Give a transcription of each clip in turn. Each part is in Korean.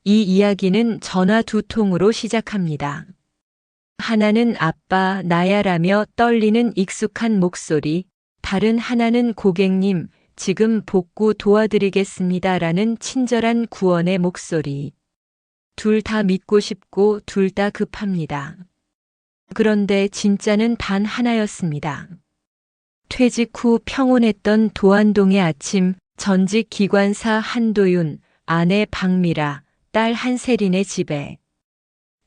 이 이야기는 전화 두 통으로 시작합니다. 하나는 아빠, 나야라며 떨리는 익숙한 목소리, 다른 하나는 고객님, 지금 복구 도와드리겠습니다라는 친절한 구원의 목소리. 둘 다 믿고 싶고 둘 다 급합니다. 그런데 진짜는 단 하나였습니다. 퇴직 후 평온했던 도안동의 아침, 전직 기관사 한도윤, 아내 박미라, 딸 한세린의 집에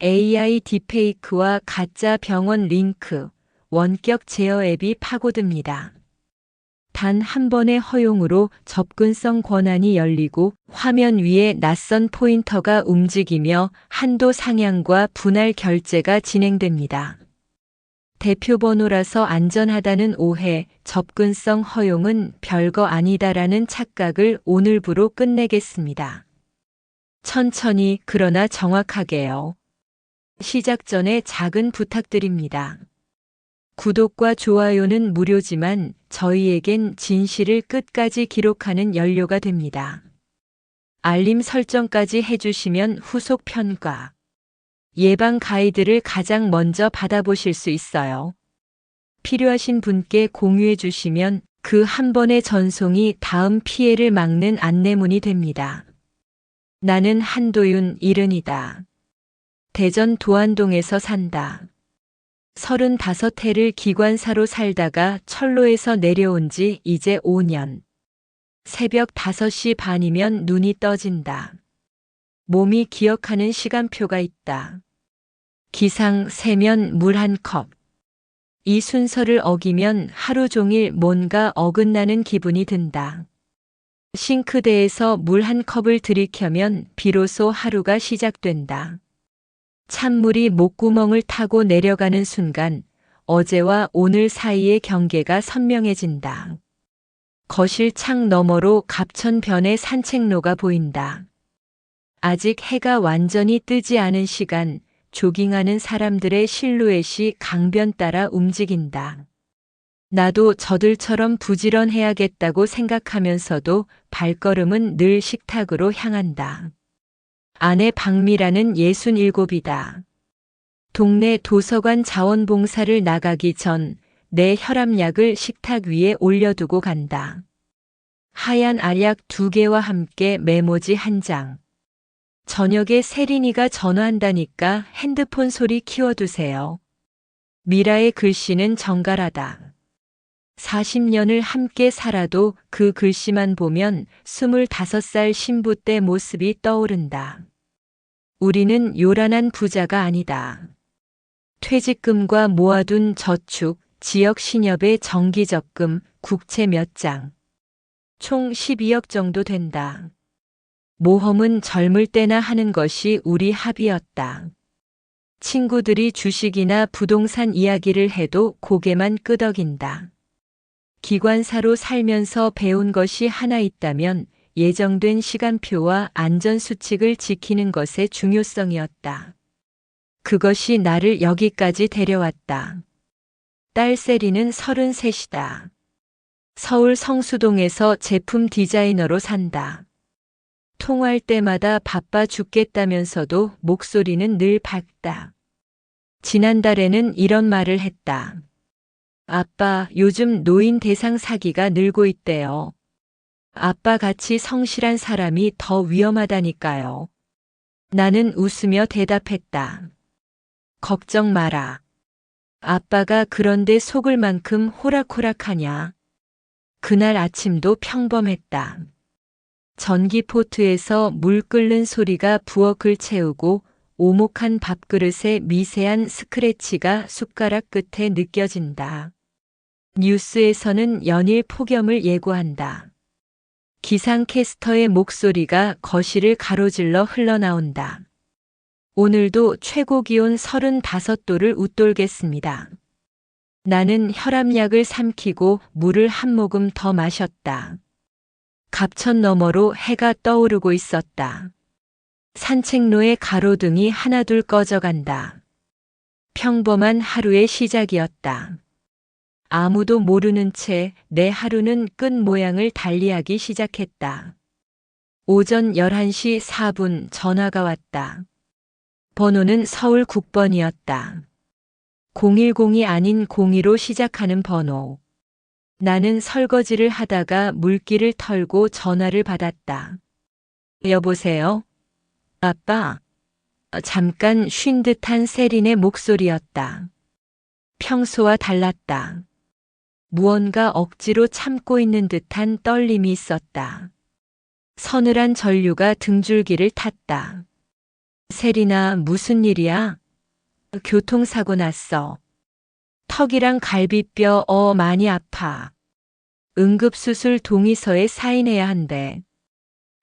AI 딥페이크와 가짜 병원 링크, 원격 제어 앱이 파고듭니다. 단 한 번의 허용으로 접근성 권한이 열리고 화면 위에 낯선 포인터가 움직이며 한도 상향과 분할 결제가 진행됩니다. 대표 번호라서 안전하다는 오해, 접근성 허용은 별거 아니다라는 착각을 오늘부로 끝내겠습니다. 천천히 그러나 정확하게요. 시작 전에 작은 부탁드립니다. 구독과 좋아요는 무료지만 저희에겐 진실을 끝까지 기록하는 연료가 됩니다. 알림 설정까지 해주시면 후속 편과 예방 가이드를 가장 먼저 받아보실 수 있어요. 필요하신 분께 공유해 주시면 그 한 번의 전송이 다음 피해를 막는 안내문이 됩니다. 나는 한도윤 70이다. 대전 도안동에서 산다. 35해를 기관사로 살다가 철로에서 내려온 지 이제 5년. 새벽 5시 반이면 눈이 떠진다. 몸이 기억하는 시간표가 있다. 기상, 세면, 물 한 컵. 이 순서를 어기면 하루 종일 뭔가 어긋나는 기분이 든다. 싱크대에서 물 한 컵을 들이켜면 비로소 하루가 시작된다. 찬물이 목구멍을 타고 내려가는 순간 어제와 오늘 사이의 경계가 선명해진다. 거실 창 너머로 갑천변의 산책로가 보인다. 아직 해가 완전히 뜨지 않은 시간, 조깅하는 사람들의 실루엣이 강변 따라 움직인다. 나도 저들처럼 부지런해야겠다고 생각하면서도 발걸음은 늘 식탁으로 향한다. 아내 박미라는 67이다. 동네 도서관 자원봉사를 나가기 전 내 혈압약을 식탁 위에 올려두고 간다. 하얀 알약 2개와 함께 메모지 1장. 저녁에 세린이가 전화한다니까 핸드폰 소리 키워두세요. 미라의 글씨는 정갈하다. 40년을 함께 살아도 그 글씨만 보면 25살 신부 때 모습이 떠오른다. 우리는 요란한 부자가 아니다. 퇴직금과 모아둔 저축, 지역 신협의 정기적금, 국채 몇 장. 총 12억 정도 된다. 모험은 젊을 때나 하는 것이 우리 합의였다. 친구들이 주식이나 부동산 이야기를 해도 고개만 끄덕인다. 기관사로 살면서 배운 것이 하나 있다면 예정된 시간표와 안전수칙을 지키는 것의 중요성이었다. 그것이 나를 여기까지 데려왔다. 딸 세리는 33이다. 서울 성수동에서 제품 디자이너로 산다. 통화할 때마다 바빠 죽겠다면서도 목소리는 늘 밝다. 지난달에는 이런 말을 했다. 아빠, 요즘 노인 대상 사기가 늘고 있대요. 아빠같이 성실한 사람이 더 위험하다니까요. 나는 웃으며 대답했다. 걱정 마라. 아빠가 그런데 속을 만큼 호락호락하냐. 그날 아침도 평범했다. 전기포트에서 물 끓는 소리가 부엌을 채우고 오목한 밥그릇에 미세한 스크래치가 숟가락 끝에 느껴진다. 뉴스에서는 연일 폭염을 예고한다. 기상캐스터의 목소리가 거실을 가로질러 흘러나온다. 오늘도 최고 기온 35도를 웃돌겠습니다. 나는 혈압약을 삼키고 물을 한 모금 더 마셨다. 갑천 너머로 해가 떠오르고 있었다. 산책로의 가로등이 하나둘 꺼져간다. 평범한 하루의 시작이었다. 아무도 모르는 채 내 하루는 끝 모양을 달리하기 시작했다. 오전 11시 4분 전화가 왔다. 번호는 서울 국번이었다. 010이 아닌 02로 시작하는 번호. 나는 설거지를 하다가 물기를 털고 전화를 받았다. 여보세요? 아빠? 잠깐 쉰 듯한 세린의 목소리였다. 평소와 달랐다. 무언가 억지로 참고 있는 듯한 떨림이 있었다. 서늘한 전류가 등줄기를 탔다. 세린아, 무슨 일이야? 교통사고 났어. 턱이랑 갈비뼈 많이 아파. 응급수술 동의서에 사인해야 한대.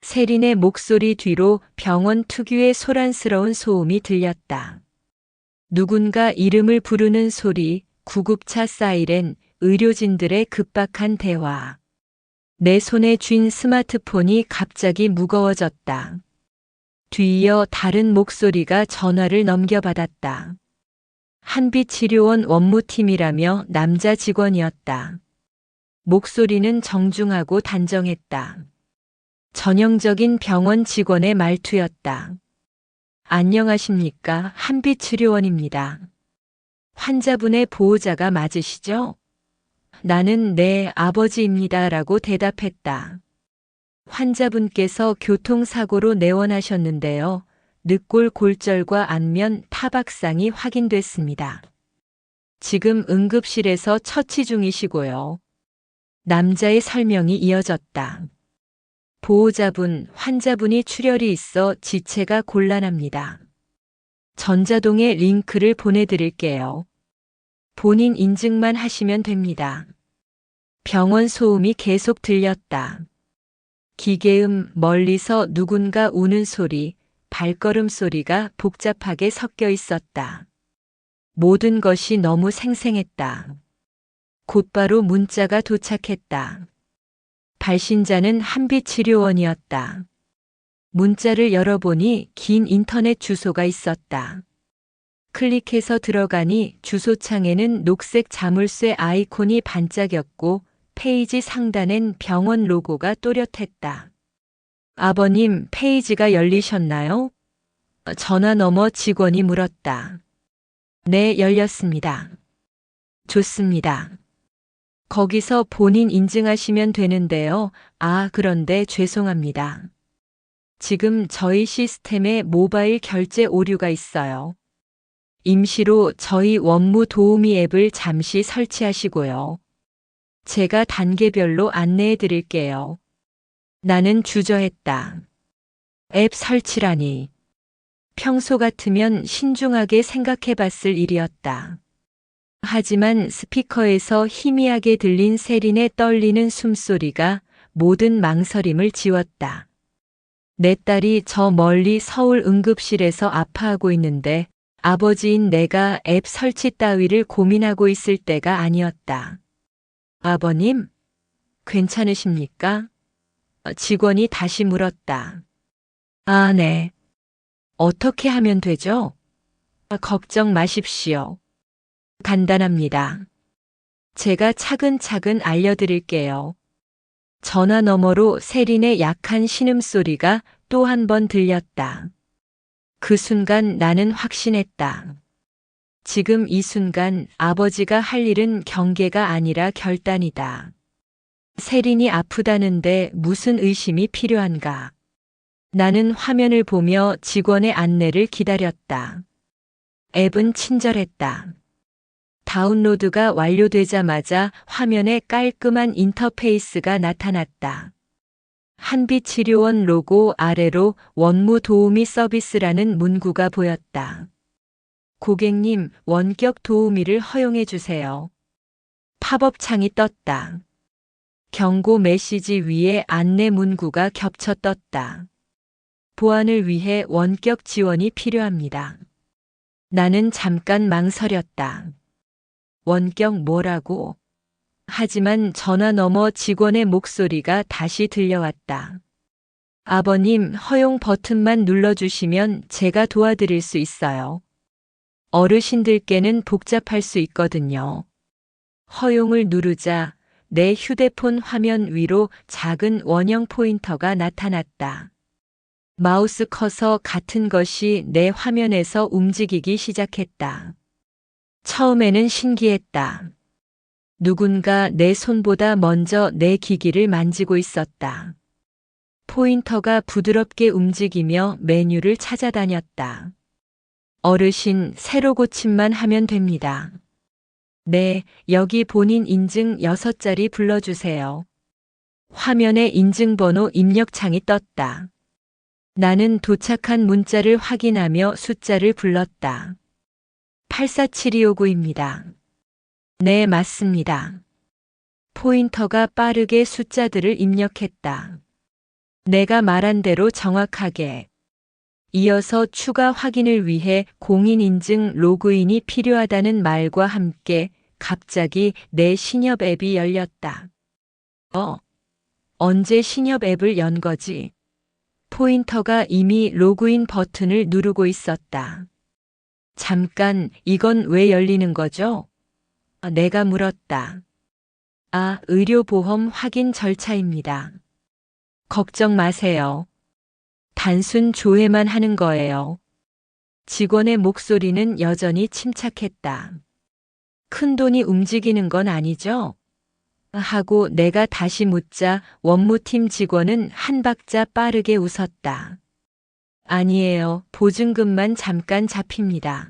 세린의 목소리 뒤로 병원 특유의 소란스러운 소음이 들렸다. 누군가 이름을 부르는 소리, 구급차 사이렌, 의료진들의 급박한 대화. 내 손에 쥔 스마트폰이 갑자기 무거워졌다. 뒤이어 다른 목소리가 전화를 넘겨받았다. 한빛치료원 원무팀이라며 남자 직원이었다. 목소리는 정중하고 단정했다. 전형적인 병원 직원의 말투였다. 안녕하십니까? 한빛치료원입니다. 환자분의 보호자가 맞으시죠? 나는 네, 아버지입니다. 라고 대답했다. 환자분께서 교통사고로 내원하셨는데요. 늑골 골절과 안면 타박상이 확인됐습니다. 지금 응급실에서 처치 중이시고요. 남자의 설명이 이어졌다. 보호자분, 환자분이 출혈이 있어 지체가 곤란합니다. 전자동의 링크를 보내드릴게요. 본인 인증만 하시면 됩니다. 병원 소음이 계속 들렸다. 기계음, 멀리서 누군가 우는 소리, 발걸음 소리가 복잡하게 섞여 있었다. 모든 것이 너무 생생했다. 곧바로 문자가 도착했다. 발신자는 한빛치료원이었다. 문자를 열어보니 긴 인터넷 주소가 있었다. 클릭해서 들어가니 주소창에는 녹색 자물쇠 아이콘이 반짝였고 페이지 상단엔 병원 로고가 또렷했다. 아버님, 페이지가 열리셨나요? 전화 너머 직원이 물었다. 네, 열렸습니다. 좋습니다. 거기서 본인 인증하시면 되는데요. 그런데 죄송합니다. 지금 저희 시스템에 모바일 결제 오류가 있어요. 임시로 저희 원무 도우미 앱을 잠시 설치하시고요. 제가 단계별로 안내해 드릴게요. 나는 주저했다. 앱 설치라니. 평소 같으면 신중하게 생각해 봤을 일이었다. 하지만 스피커에서 희미하게 들린 세린의 떨리는 숨소리가 모든 망설임을 지웠다. 내 딸이 저 멀리 서울 응급실에서 아파하고 있는데 아버지인 내가 앱 설치 따위를 고민하고 있을 때가 아니었다. 아버님, 괜찮으십니까? 직원이 다시 물었다. 네. 어떻게 하면 되죠? 걱정 마십시오. 간단합니다. 제가 차근차근 알려드릴게요. 전화 너머로 세린의 약한 신음소리가 또 한 번 들렸다. 그 순간 나는 확신했다. 지금 이 순간 아버지가 할 일은 경계가 아니라 결단이다. 세린이 아프다는데 무슨 의심이 필요한가? 나는 화면을 보며 직원의 안내를 기다렸다. 앱은 친절했다. 다운로드가 완료되자마자 화면에 깔끔한 인터페이스가 나타났다. 한빛치료원 로고 아래로 원무 도우미 서비스라는 문구가 보였다. 고객님, 원격 도우미를 허용해 주세요. 팝업 창이 떴다. 경고 메시지 위에 안내 문구가 겹쳐 떴다. 보안을 위해 원격 지원이 필요합니다. 나는 잠깐 망설였다. 원격 뭐라고? 하지만 전화 너머 직원의 목소리가 다시 들려왔다. 아버님, 허용 버튼만 눌러주시면 제가 도와드릴 수 있어요. 어르신들께는 복잡할 수 있거든요. 허용을 누르자 내 휴대폰 화면 위로 작은 원형 포인터가 나타났다. 마우스 커서 같은 것이 내 화면에서 움직이기 시작했다. 처음에는 신기했다. 누군가 내 손보다 먼저 내 기기를 만지고 있었다. 포인터가 부드럽게 움직이며 메뉴를 찾아다녔다. 어르신, 새로 고침만 하면 됩니다. 네, 여기 본인 인증 6자리 불러주세요. 화면에 인증번호 입력창이 떴다. 나는 도착한 문자를 확인하며 숫자를 불렀다. 847259입니다. 네, 맞습니다. 포인터가 빠르게 숫자들을 입력했다. 내가 말한 대로 정확하게. 이어서 추가 확인을 위해 공인인증 로그인이 필요하다는 말과 함께 갑자기 내 신협 앱이 열렸다. 언제 신협 앱을 연 거지? 포인터가 이미 로그인 버튼을 누르고 있었다. 잠깐, 이건 왜 열리는 거죠? 내가 물었다. 의료보험 확인 절차입니다. 걱정 마세요. 단순 조회만 하는 거예요. 직원의 목소리는 여전히 침착했다. 큰돈이 움직이는 건 아니죠? 하고 내가 다시 묻자 원무팀 직원은 한 박자 빠르게 웃었다. 아니에요. 보증금만 잠깐 잡힙니다.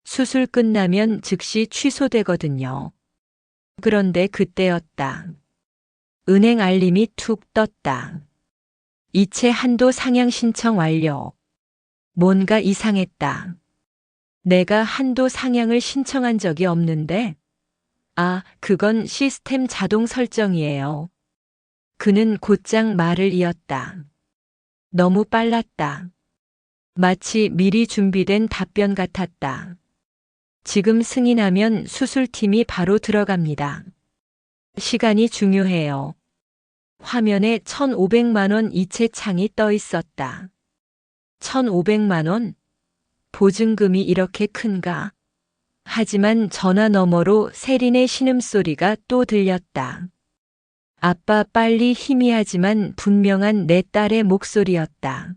수술 끝나면 즉시 취소되거든요. 그런데 그때였다. 은행 알림이 툭 떴다. 이체 한도 상향 신청 완료. 뭔가 이상했다. 내가 한도 상향을 신청한 적이 없는데? 그건 시스템 자동 설정이에요. 그는 곧장 말을 이었다. 너무 빨랐다. 마치 미리 준비된 답변 같았다. 지금 승인하면 수술팀이 바로 들어갑니다. 시간이 중요해요. 화면에 1,500만 원 이체 창이 떠 있었다. 1,500만 원? 보증금이 이렇게 큰가? 하지만 전화 너머로 세린의 신음소리가 또 들렸다. 아빠, 빨리. 희미하지만 분명한 내 딸의 목소리였다.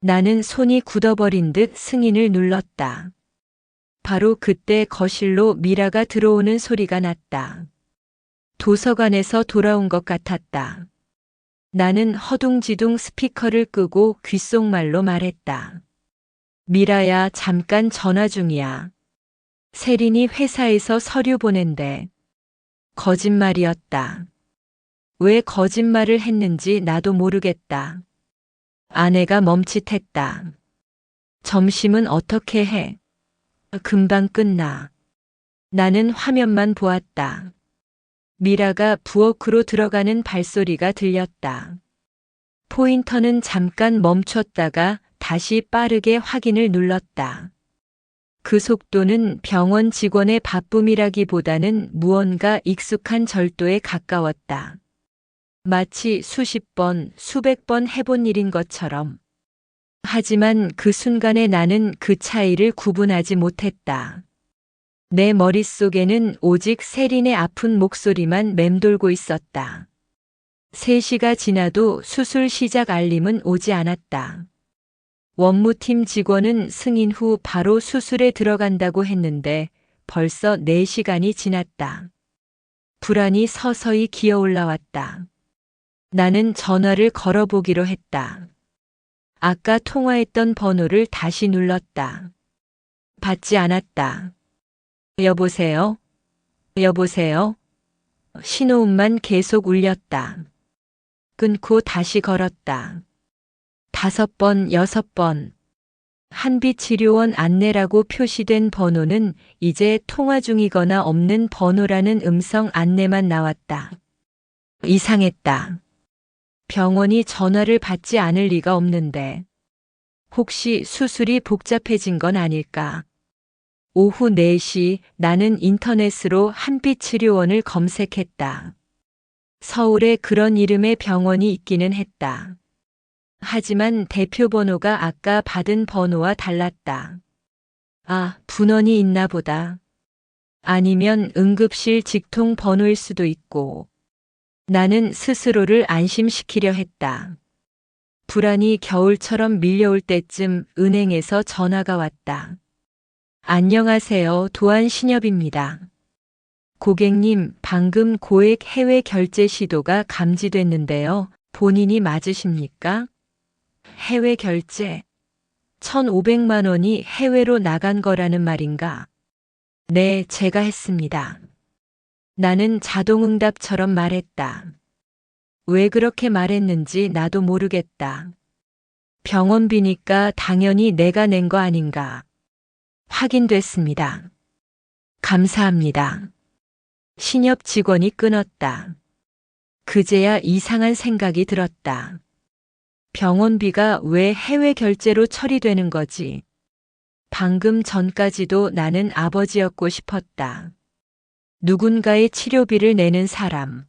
나는 손이 굳어버린 듯 승인을 눌렀다. 바로 그때 거실로 미라가 들어오는 소리가 났다. 도서관에서 돌아온 것 같았다. 나는 허둥지둥 스피커를 끄고 귓속말로 말했다. 미라야, 잠깐 전화 중이야. 세린이 회사에서 서류 보낸대. 거짓말이었다. 왜 거짓말을 했는지 나도 모르겠다. 아내가 멈칫했다. 점심은 어떻게 해? 금방 끝나. 나는 화면만 보았다. 미라가 부엌으로 들어가는 발소리가 들렸다. 포인터는 잠깐 멈췄다가 다시 빠르게 확인을 눌렀다. 그 속도는 병원 직원의 바쁨이라기보다는 무언가 익숙한 절도에 가까웠다. 마치 수십 번, 수백 번 해본 일인 것처럼. 하지만 그 순간에 나는 그 차이를 구분하지 못했다. 내 머릿속에는 오직 세린의 아픈 목소리만 맴돌고 있었다. 3시가 지나도 수술 시작 알림은 오지 않았다. 원무팀 직원은 승인 후 바로 수술에 들어간다고 했는데 벌써 4시간이 지났다. 불안이 서서히 기어 올라왔다. 나는 전화를 걸어보기로 했다. 아까 통화했던 번호를 다시 눌렀다. 받지 않았다. 여보세요? 여보세요? 신호음만 계속 울렸다. 끊고 다시 걸었다. 5번, 6번. 한빛치료원 안내라고 표시된 번호는 이제 통화 중이거나 없는 번호라는 음성 안내만 나왔다. 이상했다. 병원이 전화를 받지 않을 리가 없는데. 혹시 수술이 복잡해진 건 아닐까? 오후 4시 나는 인터넷으로 한빛치료원을 검색했다. 서울에 그런 이름의 병원이 있기는 했다. 하지만 대표 번호가 아까 받은 번호와 달랐다. 분원이 있나 보다. 아니면 응급실 직통 번호일 수도 있고. 나는 스스로를 안심시키려 했다. 불안이 겨울처럼 밀려올 때쯤 은행에서 전화가 왔다. 안녕하세요. 도안신협입니다. 고객님, 방금 고액 해외 결제 시도가 감지됐는데요. 본인이 맞으십니까? 해외 결제. 1,500만 원이 해외로 나간 거라는 말인가? 네, 제가 했습니다. 나는 자동응답처럼 말했다. 왜 그렇게 말했는지 나도 모르겠다. 병원비니까 당연히 내가 낸 거 아닌가. 확인됐습니다. 감사합니다. 신협 직원이 끊었다. 그제야 이상한 생각이 들었다. 병원비가 왜 해외 결제로 처리되는 거지? 방금 전까지도 나는 아버지였고 싶었다. 누군가의 치료비를 내는 사람.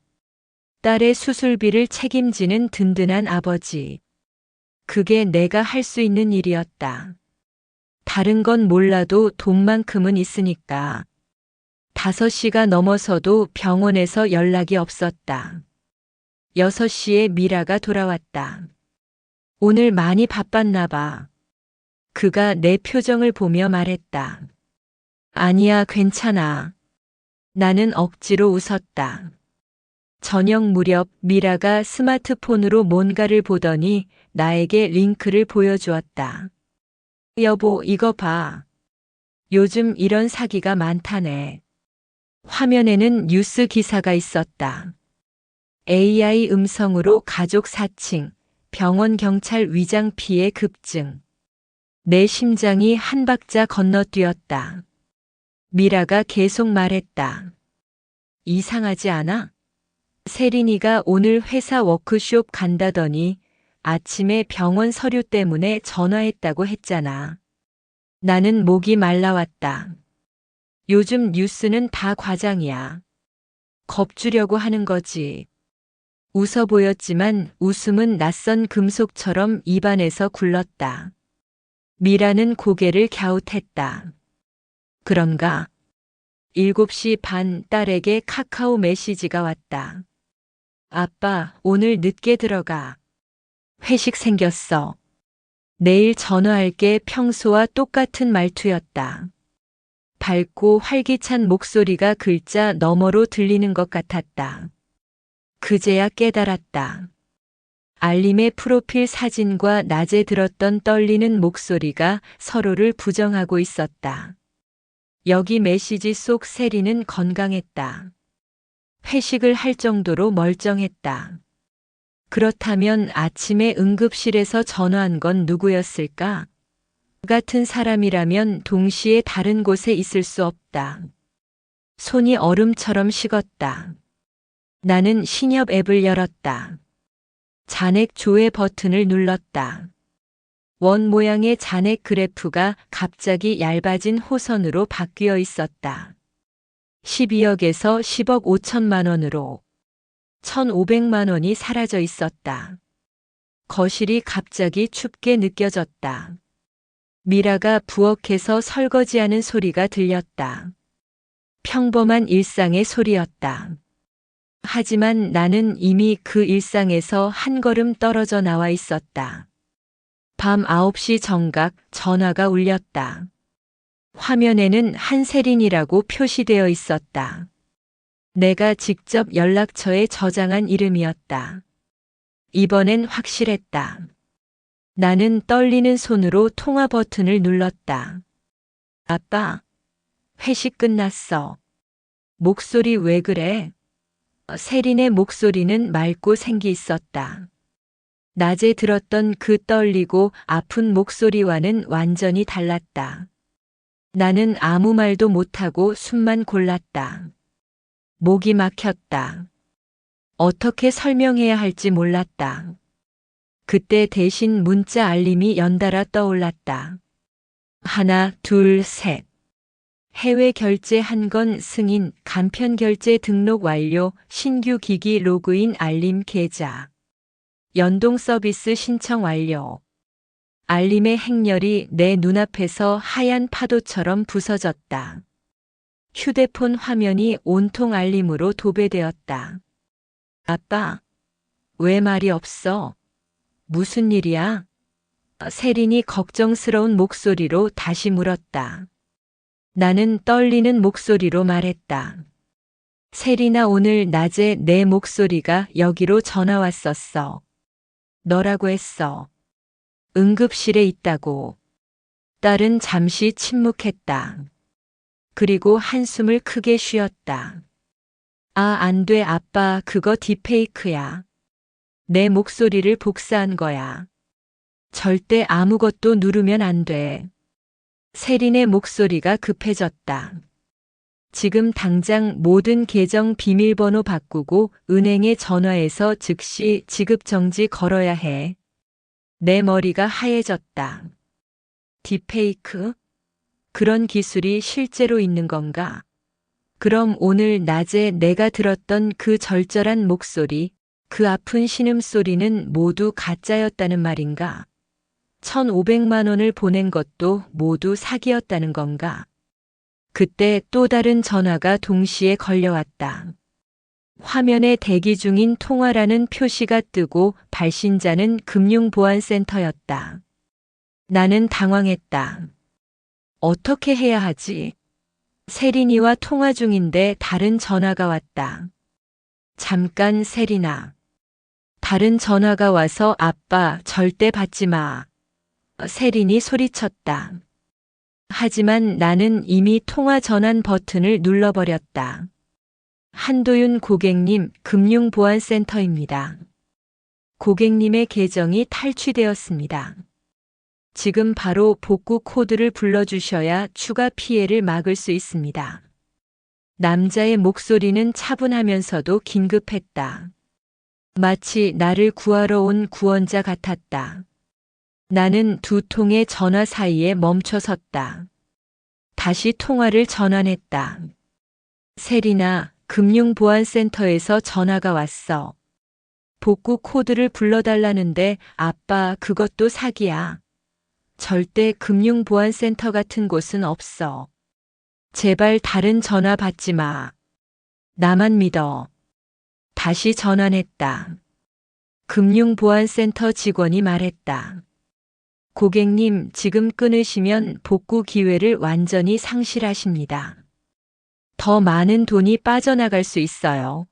딸의 수술비를 책임지는 든든한 아버지. 그게 내가 할 수 있는 일이었다. 다른 건 몰라도 돈만큼은 있으니까. 5시가 넘어서도 병원에서 연락이 없었다. 6시에 미라가 돌아왔다. 오늘 많이 바빴나 봐. 그가 내 표정을 보며 말했다. 아니야, 괜찮아. 나는 억지로 웃었다. 저녁 무렵 미라가 스마트폰으로 뭔가를 보더니 나에게 링크를 보여주었다. 여보, 이거 봐. 요즘 이런 사기가 많다네. 화면에는 뉴스 기사가 있었다. AI 음성으로 가족 사칭, 병원 경찰 위장 피해 급증. 내 심장이 한 박자 건너뛰었다. 미라가 계속 말했다. 이상하지 않아? 세린이가 오늘 회사 워크숍 간다더니 아침에 병원 서류 때문에 전화했다고 했잖아. 나는 목이 말라왔다. 요즘 뉴스는 다 과장이야. 겁주려고 하는 거지. 웃어 보였지만 웃음은 낯선 금속처럼 입안에서 굴렀다. 미라는 고개를 갸웃했다. 그런가? 7시 반 딸에게 카카오 메시지가 왔다. 아빠, 오늘 늦게 들어가. 회식 생겼어. 내일 전화할게. 평소와 똑같은 말투였다. 밝고 활기찬 목소리가 글자 너머로 들리는 것 같았다. 그제야 깨달았다. 알림의 프로필 사진과 낮에 들었던 떨리는 목소리가 서로를 부정하고 있었다. 여기 메시지 속 세리는 건강했다. 회식을 할 정도로 멀쩡했다. 그렇다면 아침에 응급실에서 전화한 건 누구였을까? 같은 사람이라면 동시에 다른 곳에 있을 수 없다. 손이 얼음처럼 식었다. 나는 신협 앱을 열었다. 잔액 조회 버튼을 눌렀다. 원 모양의 잔액 그래프가 갑자기 얇아진 호선으로 바뀌어 있었다. 12억에서 10억 5천만 원으로 1,500만 원이 사라져 있었다. 거실이 갑자기 춥게 느껴졌다. 미라가 부엌에서 설거지하는 소리가 들렸다. 평범한 일상의 소리였다. 하지만 나는 이미 그 일상에서 한 걸음 떨어져 나와 있었다. 밤 9시 정각 전화가 울렸다. 화면에는 한세린이라고 표시되어 있었다. 내가 직접 연락처에 저장한 이름이었다. 이번엔 확실했다. 나는 떨리는 손으로 통화 버튼을 눌렀다. 아빠, 회식 끝났어. 목소리 왜 그래? 세린의 목소리는 맑고 생기 있었다. 낮에 들었던 그 떨리고 아픈 목소리와는 완전히 달랐다. 나는 아무 말도 못하고 숨만 골랐다. 목이 막혔다. 어떻게 설명해야 할지 몰랐다. 그때 대신 문자 알림이 연달아 떠올랐다. 하나, 둘, 셋. 해외 결제 한 건 승인, 간편 결제 등록 완료, 신규 기기 로그인 알림 계좌. 연동 서비스 신청 완료. 알림의 행렬이 내 눈앞에서 하얀 파도처럼 부서졌다. 휴대폰 화면이 온통 알림으로 도배되었다. 아빠, 왜 말이 없어? 무슨 일이야? 세린이 걱정스러운 목소리로 다시 물었다. 나는 떨리는 목소리로 말했다. 세린아, 오늘 낮에 내 목소리가 여기로 전화 왔었어. 너라고 했어. 응급실에 있다고. 딸은 잠시 침묵했다. 그리고 한숨을 크게 쉬었다. 아, 안 돼, 아빠, 그거 딥페이크야. 내 목소리를 복사한 거야. 절대 아무것도 누르면 안 돼. 세린의 목소리가 급해졌다. 지금 당장 모든 계정 비밀번호 바꾸고 은행에 전화해서 즉시 지급정지 걸어야 해. 내 머리가 하얘졌다. 딥페이크? 그런 기술이 실제로 있는 건가? 그럼 오늘 낮에 내가 들었던 그 절절한 목소리, 그 아픈 신음소리는 모두 가짜였다는 말인가? 1,500만 원을 보낸 것도 모두 사기였다는 건가? 그때 또 다른 전화가 동시에 걸려왔다. 화면에 대기 중인 통화라는 표시가 뜨고 발신자는 금융보안센터였다. 나는 당황했다. 어떻게 해야 하지? 세린이와 통화 중인데 다른 전화가 왔다. 잠깐, 세린아. 다른 전화가 와서 아빠 절대 받지 마. 세린이 소리쳤다. 하지만 나는 이미 통화 전환 버튼을 눌러버렸다. 한도윤 고객님, 금융보안센터입니다. 고객님의 계정이 탈취되었습니다. 지금 바로 복구 코드를 불러주셔야 추가 피해를 막을 수 있습니다. 남자의 목소리는 차분하면서도 긴급했다. 마치 나를 구하러 온 구원자 같았다. 나는 두 통의 전화 사이에 멈춰 섰다. 다시 통화를 전환했다. 세린아, 금융보안센터에서 전화가 왔어. 복구 코드를 불러달라는데 아빠, 그것도 사기야. 절대 금융보안센터 같은 곳은 없어. 제발 다른 전화 받지 마. 나만 믿어. 다시 전환했다. 금융보안센터 직원이 말했다. 고객님, 지금 끊으시면 복구 기회를 완전히 상실하십니다. 더 많은 돈이 빠져나갈 수 있어요.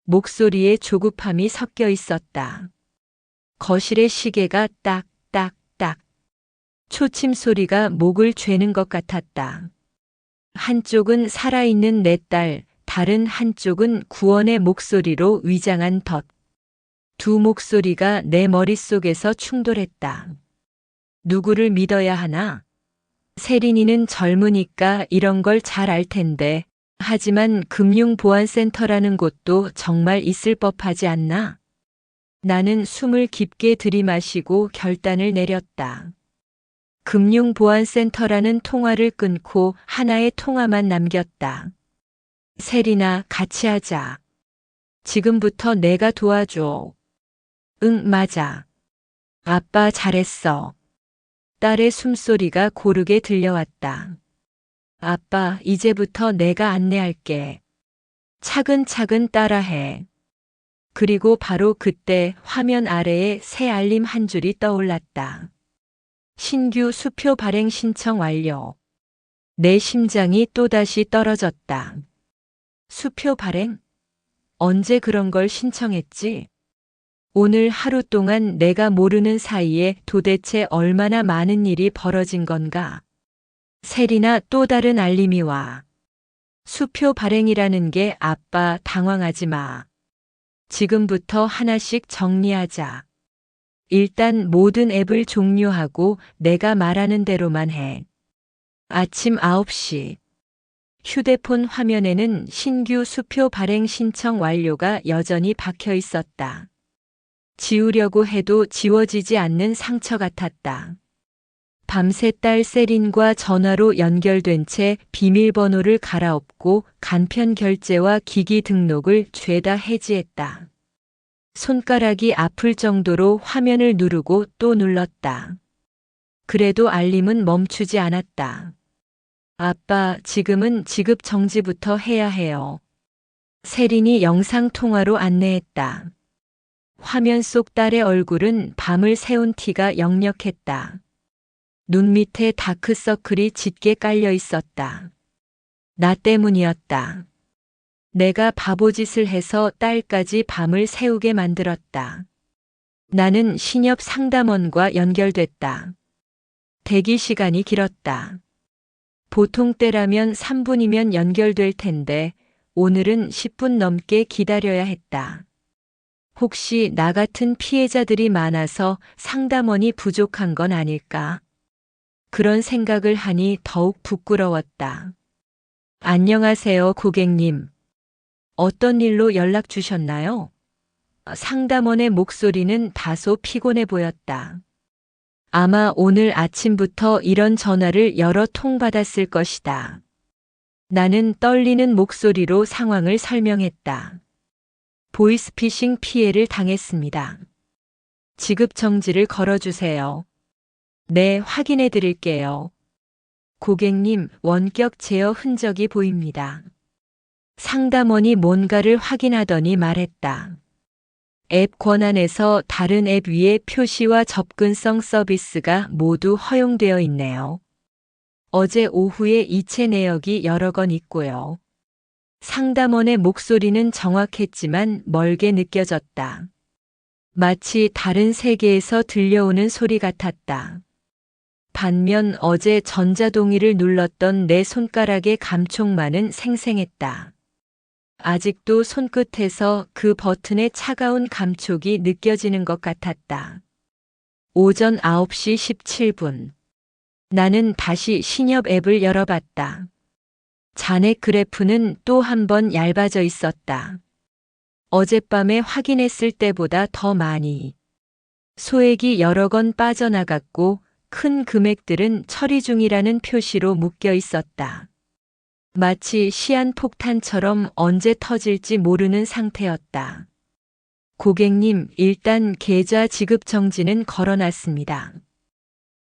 목소리에 조급함이 섞여 있었다. 거실의 시계가 딱딱딱. 초침 소리가 목을 죄는 것 같았다. 한쪽은 살아있는 내 딸, 다른 한쪽은 구원의 목소리로 위장한 덫. 두 목소리가 내 머릿속에서 충돌했다. 누구를 믿어야 하나? 세린이는 젊으니까 이런 걸 잘 알 텐데, 하지만 금융보안센터라는 곳도 정말 있을 법하지 않나? 나는 숨을 깊게 들이마시고 결단을 내렸다. 금융보안센터라는 통화를 끊고 하나의 통화만 남겼다. 세린아, 같이 하자. 지금부터 내가 도와줘. 응, 맞아. 아빠 잘했어. 딸의 숨소리가 고르게 들려왔다. 아빠, 이제부터 내가 안내할게. 차근차근 따라해. 그리고 바로 그때 화면 아래에 새 알림 한 줄이 떠올랐다. 신규 수표 발행 신청 완료. 내 심장이 또다시 떨어졌다. 수표 발행? 언제 그런 걸 신청했지? 오늘 하루 동안 내가 모르는 사이에 도대체 얼마나 많은 일이 벌어진 건가? 세린아, 또 다른 알림이 와. 수표 발행이라는 게 아빠 당황하지 마. 지금부터 하나씩 정리하자. 일단 모든 앱을 종료하고 내가 말하는 대로만 해. 아침 9시. 휴대폰 화면에는 신규 수표 발행 신청 완료가 여전히 박혀 있었다. 지우려고 해도 지워지지 않는 상처 같았다. 밤새 딸 세린과 전화로 연결된 채 비밀번호를 갈아엎고 간편 결제와 기기 등록을 죄다 해지했다. 손가락이 아플 정도로 화면을 누르고 또 눌렀다. 그래도 알림은 멈추지 않았다. 아빠, 지금은 지급 정지부터 해야 해요. 세린이 영상통화로 안내했다. 화면 속 딸의 얼굴은 밤을 새운 티가 역력했다. 눈 밑에 다크서클이 짙게 깔려 있었다. 나 때문이었다. 내가 바보짓을 해서 딸까지 밤을 새우게 만들었다. 나는 신협 상담원과 연결됐다. 대기 시간이 길었다. 보통 때라면 3분이면 연결될 텐데 오늘은 10분 넘게 기다려야 했다. 혹시 나 같은 피해자들이 많아서 상담원이 부족한 건 아닐까? 그런 생각을 하니 더욱 부끄러웠다. 안녕하세요, 고객님. 어떤 일로 연락 주셨나요? 상담원의 목소리는 다소 피곤해 보였다. 아마 오늘 아침부터 이런 전화를 여러 통 받았을 것이다. 나는 떨리는 목소리로 상황을 설명했다. 보이스피싱 피해를 당했습니다. 지급 정지를 걸어주세요. 네, 확인해 드릴게요. 고객님, 원격 제어 흔적이 보입니다. 상담원이 뭔가를 확인하더니 말했다. 앱 권한에서 다른 앱 위에 표시와 접근성 서비스가 모두 허용되어 있네요. 어제 오후에 이체 내역이 여러 건 있고요. 상담원의 목소리는 정확했지만 멀게 느껴졌다. 마치 다른 세계에서 들려오는 소리 같았다. 반면 어제 전자동의를 눌렀던 내 손가락의 감촉만은 생생했다. 아직도 손끝에서 그 버튼의 차가운 감촉이 느껴지는 것 같았다. 오전 9시 17분. 나는 다시 신협 앱을 열어봤다. 잔액 그래프는 또 한 번 얇아져 있었다. 어젯밤에 확인했을 때보다 더 많이. 소액이 여러 건 빠져나갔고 큰 금액들은 처리 중이라는 표시로 묶여 있었다. 마치 시한폭탄처럼 언제 터질지 모르는 상태였다. 고객님, 일단 계좌 지급 정지는 걸어놨습니다.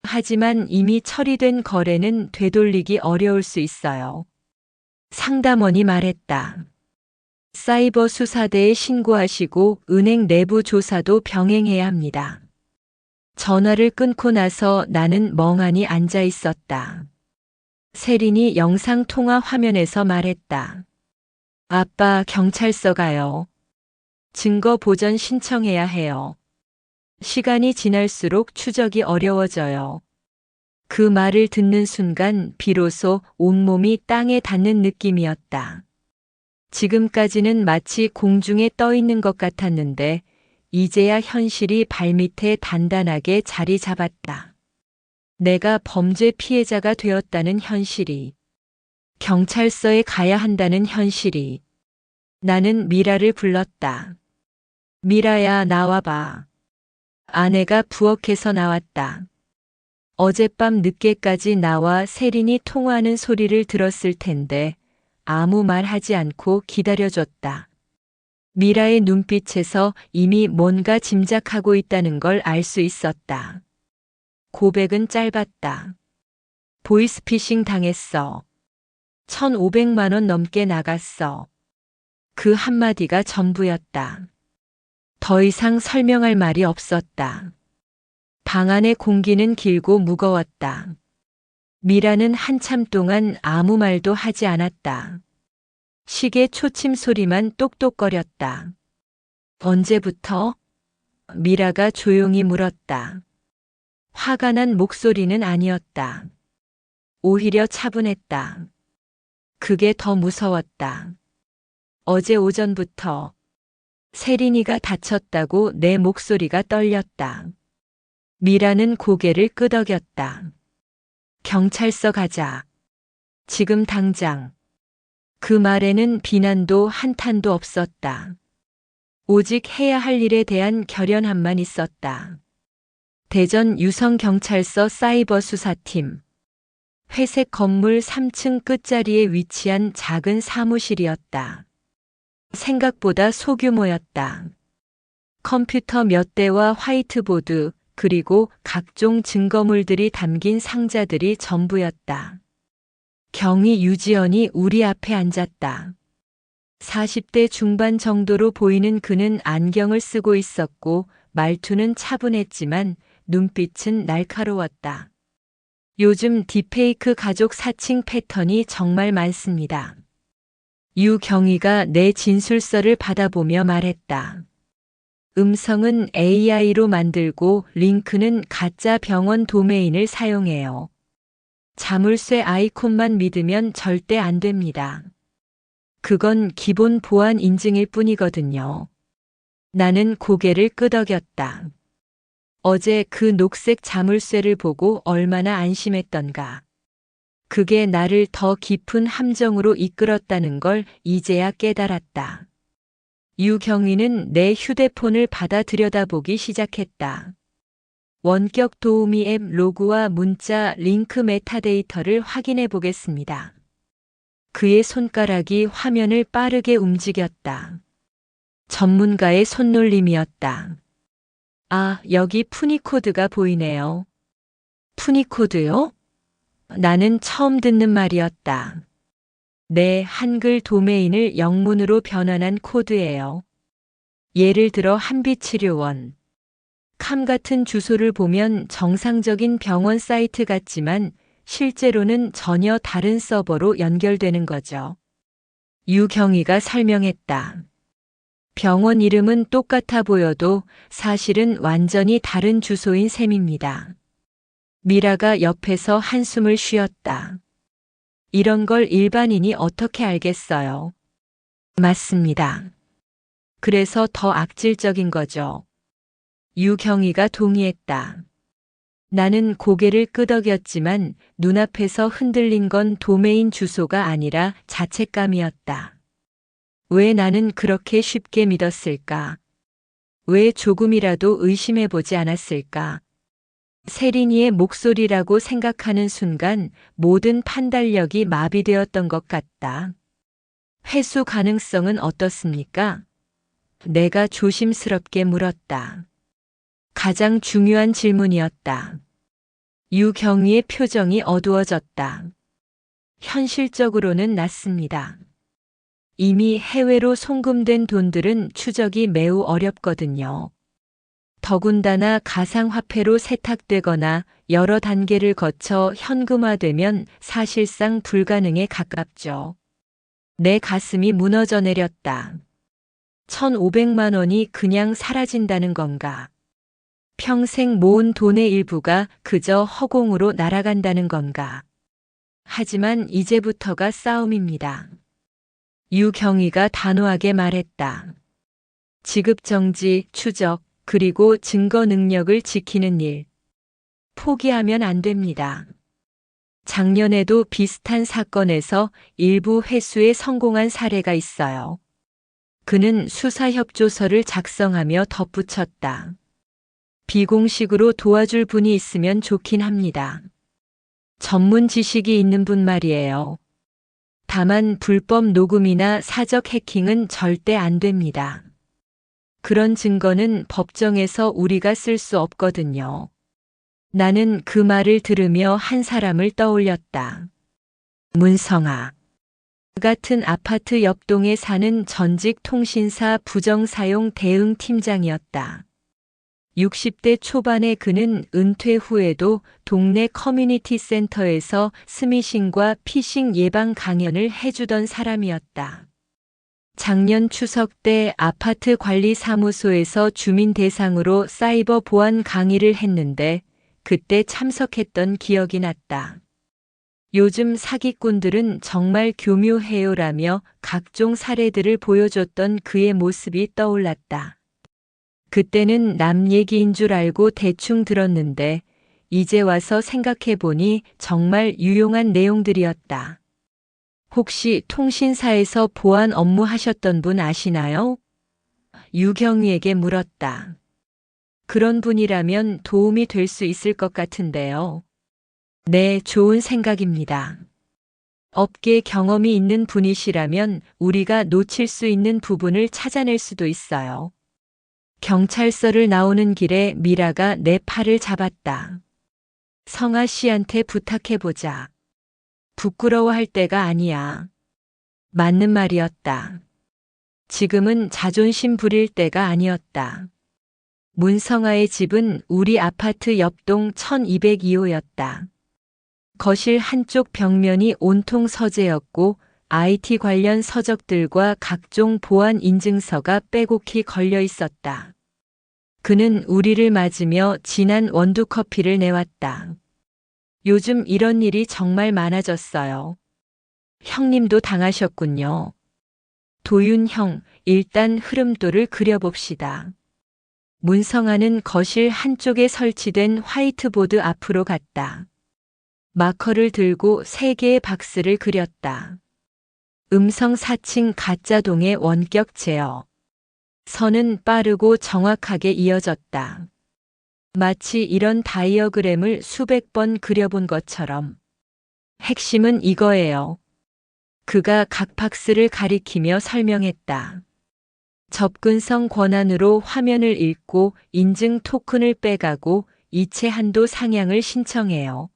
하지만 이미 처리된 거래는 되돌리기 어려울 수 있어요. 상담원이 말했다. 사이버 수사대에 신고하시고 은행 내부 조사도 병행해야 합니다. 전화를 끊고 나서 나는 멍하니 앉아 있었다. 세린이 영상통화 화면에서 말했다. 아빠, 경찰서 가요. 증거 보전 신청해야 해요. 시간이 지날수록 추적이 어려워져요. 그 말을 듣는 순간 비로소 온몸이 땅에 닿는 느낌이었다. 지금까지는 마치 공중에 떠 있는 것 같았는데 이제야 현실이 발밑에 단단하게 자리 잡았다. 내가 범죄 피해자가 되었다는 현실이, 경찰서에 가야 한다는 현실이. 나는 미라를 불렀다. 미라야, 나와봐. 아내가 부엌에서 나왔다. 어젯밤 늦게까지 나와 세린이 통화하는 소리를 들었을 텐데 아무 말 하지 않고 기다려줬다. 미라의 눈빛에서 이미 뭔가 짐작하고 있다는 걸 알 수 있었다. 고백은 짧았다. 보이스피싱 당했어. 1,500만 원 넘게 나갔어. 그 한마디가 전부였다. 더 이상 설명할 말이 없었다. 방 안의 공기는 길고 무거웠다. 미라는 한참 동안 아무 말도 하지 않았다. 시계 초침 소리만 똑똑거렸다. 언제부터? 미라가 조용히 물었다. 화가 난 목소리는 아니었다. 오히려 차분했다. 그게 더 무서웠다. 어제 오전부터. 세린이가 다쳤다고 내 목소리가 떨렸다. 미라는 고개를 끄덕였다. 경찰서 가자. 지금 당장. 그 말에는 비난도 한탄도 없었다. 오직 해야 할 일에 대한 결연함만 있었다. 대전 유성경찰서 사이버 수사팀. 회색 건물 3층 끝자리에 위치한 작은 사무실이었다. 생각보다 소규모였다. 컴퓨터 몇 대와 화이트보드, 그리고 각종 증거물들이 담긴 상자들이 전부였다. 경위 유지연이 우리 앞에 앉았다. 40대 중반 정도로 보이는 그는 안경을 쓰고 있었고 말투는 차분했지만 눈빛은 날카로웠다. 요즘 딥페이크 가족 사칭 패턴이 정말 많습니다. 유경희가 내 진술서를 받아보며 말했다. 음성은 AI로 만들고 링크는 가짜 병원 도메인을 사용해요. 자물쇠 아이콘만 믿으면 절대 안 됩니다. 그건 기본 보안 인증일 뿐이거든요. 나는 고개를 끄덕였다. 어제 그 녹색 자물쇠를 보고 얼마나 안심했던가. 그게 나를 더 깊은 함정으로 이끌었다는 걸 이제야 깨달았다. 유경희는 내 휴대폰을 받아 들여다보기 시작했다. 원격 도우미 앱 로그와 문자 링크 메타데이터를 확인해 보겠습니다. 그의 손가락이 화면을 빠르게 움직였다. 전문가의 손놀림이었다. 아, 여기 푸니코드가 보이네요. 푸니코드요? 나는 처음 듣는 말이었다. 네, 한글 도메인을 영문으로 변환한 코드예요. 예를 들어 한빛치료원. 캄 같은 주소를 보면 정상적인 병원 사이트 같지만 실제로는 전혀 다른 서버로 연결되는 거죠. 유경희가 설명했다. 병원 이름은 똑같아 보여도 사실은 완전히 다른 주소인 셈입니다. 미라가 옆에서 한숨을 쉬었다. 이런 걸 일반인이 어떻게 알겠어요? 맞습니다. 그래서 더 악질적인 거죠. 유경희가 동의했다. 나는 고개를 끄덕였지만 눈앞에서 흔들린 건 도메인 주소가 아니라 자책감이었다. 왜 나는 그렇게 쉽게 믿었을까? 왜 조금이라도 의심해보지 않았을까? 세린이의 목소리라고 생각하는 순간 모든 판단력이 마비되었던 것 같다. 회수 가능성은 어떻습니까? 내가 조심스럽게 물었다. 가장 중요한 질문이었다. 유경희의 표정이 어두워졌다. 현실적으로는 낮습니다. 이미 해외로 송금된 돈들은 추적이 매우 어렵거든요. 더군다나 가상화폐로 세탁되거나 여러 단계를 거쳐 현금화되면 사실상 불가능에 가깝죠. 내 가슴이 무너져 내렸다. 1,500만 원이 그냥 사라진다는 건가? 평생 모은 돈의 일부가 그저 허공으로 날아간다는 건가? 하지만 이제부터가 싸움입니다. 유경희가 단호하게 말했다. 지급정지, 추적, 그리고 증거 능력을 지키는 일. 포기하면 안 됩니다. 작년에도 비슷한 사건에서 일부 회수에 성공한 사례가 있어요. 그는 수사협조서를 작성하며 덧붙였다. 비공식으로 도와줄 분이 있으면 좋긴 합니다. 전문 지식이 있는 분 말이에요. 다만 불법 녹음이나 사적 해킹은 절대 안 됩니다. 그런 증거는 법정에서 우리가 쓸 수 없거든요. 나는 그 말을 들으며 한 사람을 떠올렸다. 문성아. 그 같은 아파트 옆동에 사는 전직 통신사 부정사용 대응 팀장이었다. 60대 초반의 그는 은퇴 후에도 동네 커뮤니티 센터에서 스미싱과 피싱 예방 강연을 해주던 사람이었다. 작년 추석 때 아파트 관리 사무소에서 주민 대상으로 사이버 보안 강의를 했는데 그때 참석했던 기억이 났다. 요즘 사기꾼들은 정말 교묘해요라며 각종 사례들을 보여줬던 그의 모습이 떠올랐다. 그때는 남 얘기인 줄 알고 대충 들었는데 이제 와서 생각해보니 정말 유용한 내용들이었다. 혹시 통신사에서 보안 업무 하셨던 분 아시나요? 유경희에게 물었다. 그런 분이라면 도움이 될 수 있을 것 같은데요. 네, 좋은 생각입니다. 업계 경험이 있는 분이시라면 우리가 놓칠 수 있는 부분을 찾아낼 수도 있어요. 경찰서를 나오는 길에 미라가 내 팔을 잡았다. 성아 씨한테 부탁해보자. 부끄러워할 때가 아니야. 맞는 말이었다. 지금은 자존심 부릴 때가 아니었다. 문성아의 집은 우리 아파트 옆동 1202호였다. 거실 한쪽 벽면이 온통 서재였고 IT 관련 서적들과 각종 보안 인증서가 빼곡히 걸려 있었다. 그는 우리를 맞으며 진한 원두커피를 내왔다. 요즘 이런 일이 정말 많아졌어요. 형님도 당하셨군요. 도윤 형, 일단 흐름도를 그려봅시다. 문성아는 거실 한쪽에 설치된 화이트보드 앞으로 갔다. 마커를 들고 3개의 박스를 그렸다. 음성 4층 가짜동의 원격 제어. 선은 빠르고 정확하게 이어졌다. 마치 이런 다이어그램을 수백 번 그려본 것처럼. 핵심은 이거예요. 그가 각 박스를 가리키며 설명했다. 접근성 권한으로 화면을 읽고 인증 토큰을 빼가고 이체 한도 상향을 신청해요.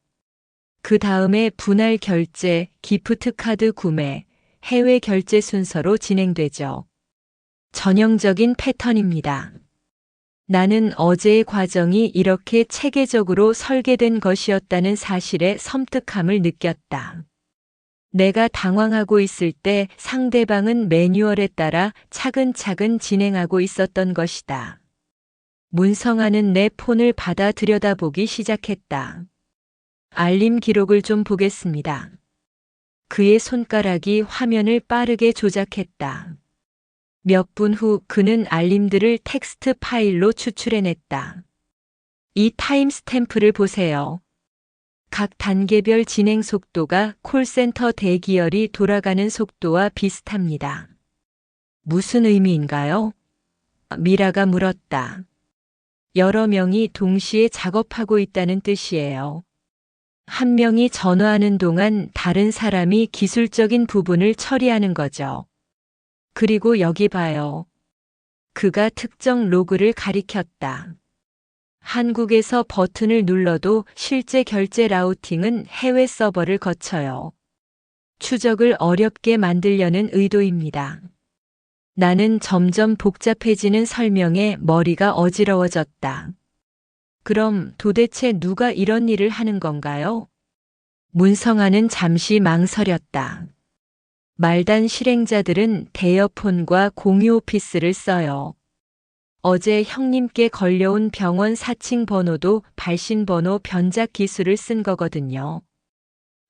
그 다음에 분할 결제, 기프트 카드 구매, 해외 결제 순서로 진행되죠. 전형적인 패턴입니다. 나는 어제의 과정이 이렇게 체계적으로 설계된 것이었다는 사실에 섬뜩함을 느꼈다. 내가 당황하고 있을 때 상대방은 매뉴얼에 따라 차근차근 진행하고 있었던 것이다. 문성아는 내 폰을 받아 들여다보기 시작했다. 알림 기록을 좀 보겠습니다. 그의 손가락이 화면을 빠르게 조작했다. 몇 분 후 그는 알림들을 텍스트 파일로 추출해냈다. 이 타임스탬프를 보세요. 각 단계별 진행 속도가 콜센터 대기열이 돌아가는 속도와 비슷합니다. 무슨 의미인가요? 미라가 물었다. 여러 명이 동시에 작업하고 있다는 뜻이에요. 한 명이 전화하는 동안 다른 사람이 기술적인 부분을 처리하는 거죠. 그리고 여기 봐요. 그가 특정 로그를 가리켰다. 한국에서 버튼을 눌러도 실제 결제 라우팅은 해외 서버를 거쳐요. 추적을 어렵게 만들려는 의도입니다. 나는 점점 복잡해지는 설명에 머리가 어지러워졌다. 그럼 도대체 누가 이런 일을 하는 건가요? 문성아는 잠시 망설였다. 말단 실행자들은 대여폰과 공유 오피스를 써요. 어제 형님께 걸려온 병원 4층 번호도 발신번호 변작 기술을 쓴 거거든요.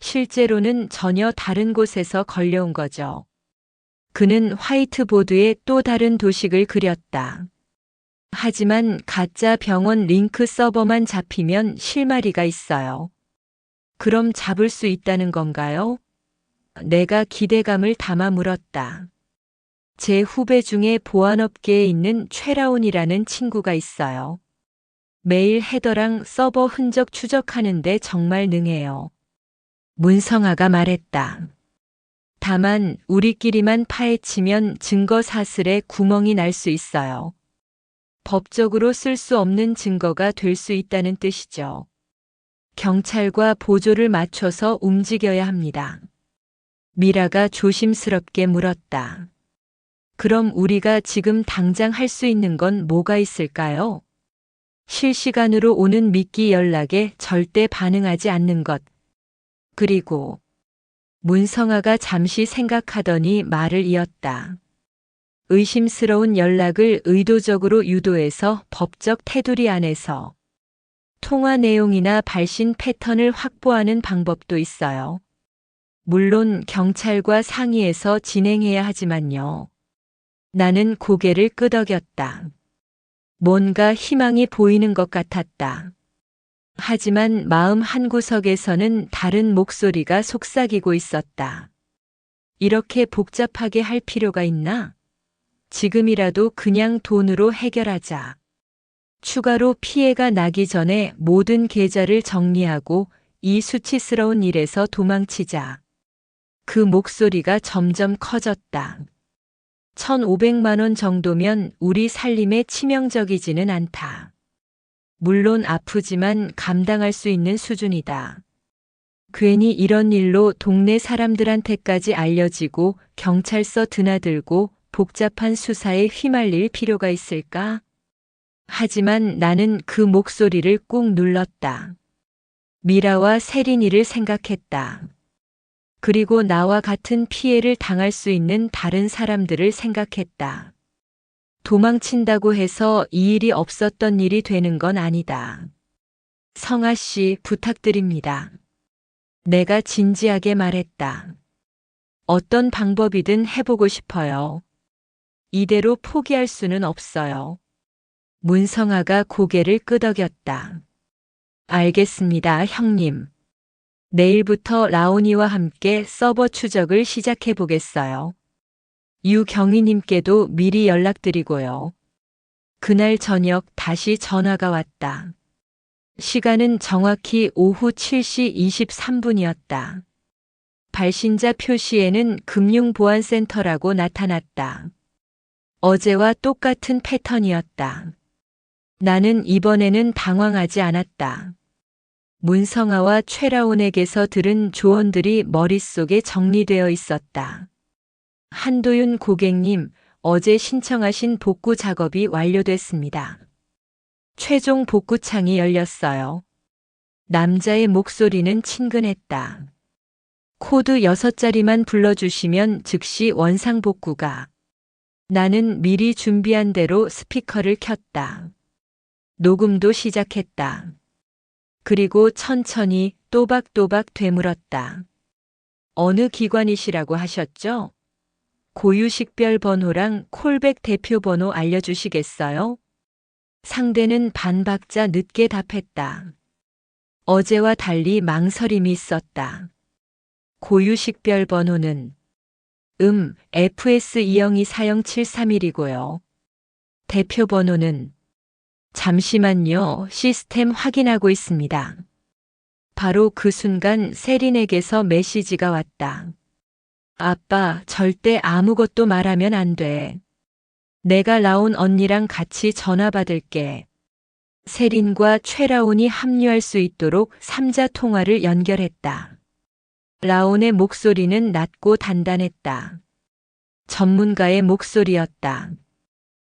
실제로는 전혀 다른 곳에서 걸려온 거죠. 그는 화이트보드에 또 다른 도식을 그렸다. 하지만 가짜 병원 링크 서버만 잡히면 실마리가 있어요. 그럼 잡을 수 있다는 건가요? 내가 기대감을 담아 물었다. 제 후배 중에 보안업계에 있는 최라운이라는 친구가 있어요. 매일 헤더랑 서버 흔적 추적하는데 정말 능해요. 문성아가 말했다. 다만 우리끼리만 파헤치면 증거 사슬에 구멍이 날 수 있어요. 법적으로 쓸 수 없는 증거가 될 수 있다는 뜻이죠. 경찰과 보조를 맞춰서 움직여야 합니다. 미라가 조심스럽게 물었다. 그럼 우리가 지금 당장 할 수 있는 건 뭐가 있을까요? 실시간으로 오는 미끼 연락에 절대 반응하지 않는 것. 그리고 문성아가 잠시 생각하더니 말을 이었다. 의심스러운 연락을 의도적으로 유도해서 법적 테두리 안에서 통화 내용이나 발신 패턴을 확보하는 방법도 있어요. 물론 경찰과 상의해서 진행해야 하지만요. 나는 고개를 끄덕였다. 뭔가 희망이 보이는 것 같았다. 하지만 마음 한구석에서는 다른 목소리가 속삭이고 있었다. 이렇게 복잡하게 할 필요가 있나? 지금이라도 그냥 돈으로 해결하자. 추가로 피해가 나기 전에 모든 계좌를 정리하고 이 수치스러운 일에서 도망치자. 그 목소리가 점점 커졌다. 1,500만 원 정도면 우리 살림에 치명적이지는 않다. 물론 아프지만 감당할 수 있는 수준이다. 괜히 이런 일로 동네 사람들한테까지 알려지고 경찰서 드나들고 복잡한 수사에 휘말릴 필요가 있을까? 하지만 나는 그 목소리를 꾹 눌렀다. 미라와 세린이를 생각했다. 그리고 나와 같은 피해를 당할 수 있는 다른 사람들을 생각했다. 도망친다고 해서 이 일이 없었던 일이 되는 건 아니다. 성아 씨, 부탁드립니다. 내가 진지하게 말했다. 어떤 방법이든 해보고 싶어요. 이대로 포기할 수는 없어요. 문성아가 고개를 끄덕였다. 알겠습니다, 형님. 내일부터 라온이와 함께 서버 추적을 시작해 보겠어요. 유경희님께도 미리 연락드리고요. 그날 저녁 다시 전화가 왔다. 시간은 정확히 오후 7시 23분이었다. 발신자 표시에는 금융보안센터라고 나타났다. 어제와 똑같은 패턴이었다. 나는 이번에는 당황하지 않았다. 문성아와 최라온에게서 들은 조언들이 머릿속에 정리되어 있었다. 한도윤 고객님, 어제 신청하신 복구 작업이 완료됐습니다. 최종 복구창이 열렸어요. 남자의 목소리는 친근했다. 코드 6자리만 불러주시면 즉시 원상 복구가. 나는 미리 준비한 대로 스피커를 켰다. 녹음도 시작했다. 그리고 천천히 또박또박 되물었다. 어느 기관이시라고 하셨죠? 고유식별 번호랑 콜백 대표 번호 알려주시겠어요? 상대는 반박자 늦게 답했다. 어제와 달리 망설임이 있었다. 고유식별 번호는 FS20240731이고요. 대표 번호는 잠시만요. 시스템 확인하고 있습니다. 바로 그 순간 세린에게서 메시지가 왔다. 아빠, 절대 아무것도 말하면 안 돼. 내가 라온 언니랑 같이 전화 받을게. 세린과 최라온이 합류할 수 있도록 3자 통화를 연결했다. 라온의 목소리는 낮고 단단했다. 전문가의 목소리였다.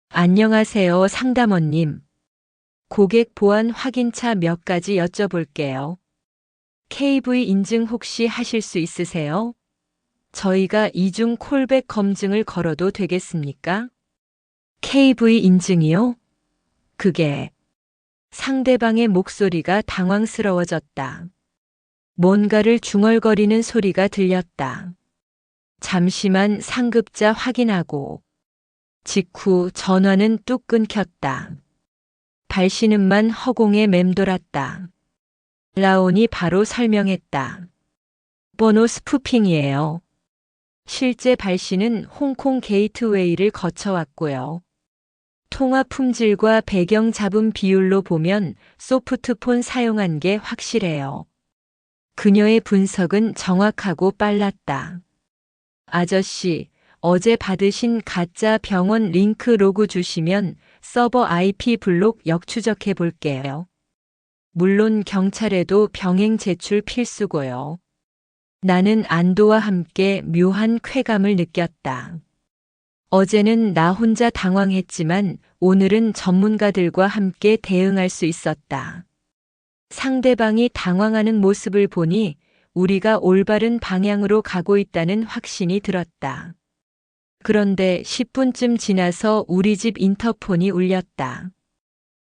안녕하세요, 상담원님. 고객 보안 확인차 몇 가지 여쭤볼게요. KV 인증 혹시 하실 수 있으세요? 저희가 이중 콜백 검증을 걸어도 되겠습니까? KV 인증이요? 그게. 상대방의 목소리가 당황스러워졌다. 뭔가를 중얼거리는 소리가 들렸다. 잠시만 상급자 확인하고. 직후 전화는 뚝 끊겼다. 발신음만 허공에 맴돌았다. 라온이 바로 설명했다. 번호 스푸핑이에요. 실제 발신은 홍콩 게이트웨이를 거쳐왔고요. 통화 품질과 배경 잡음 비율로 보면 소프트폰 사용한 게 확실해요. 그녀의 분석은 정확하고 빨랐다. 아저씨, 어제 받으신 가짜 병원 링크 로그 주시면 서버 IP 블록 역추적해 볼게요. 물론 경찰에도 병행 제출 필수고요. 나는 안도와 함께 묘한 쾌감을 느꼈다. 어제는 나 혼자 당황했지만 오늘은 전문가들과 함께 대응할 수 있었다. 상대방이 당황하는 모습을 보니 우리가 올바른 방향으로 가고 있다는 확신이 들었다. 그런데 10분쯤 지나서 우리 집 인터폰이 울렸다.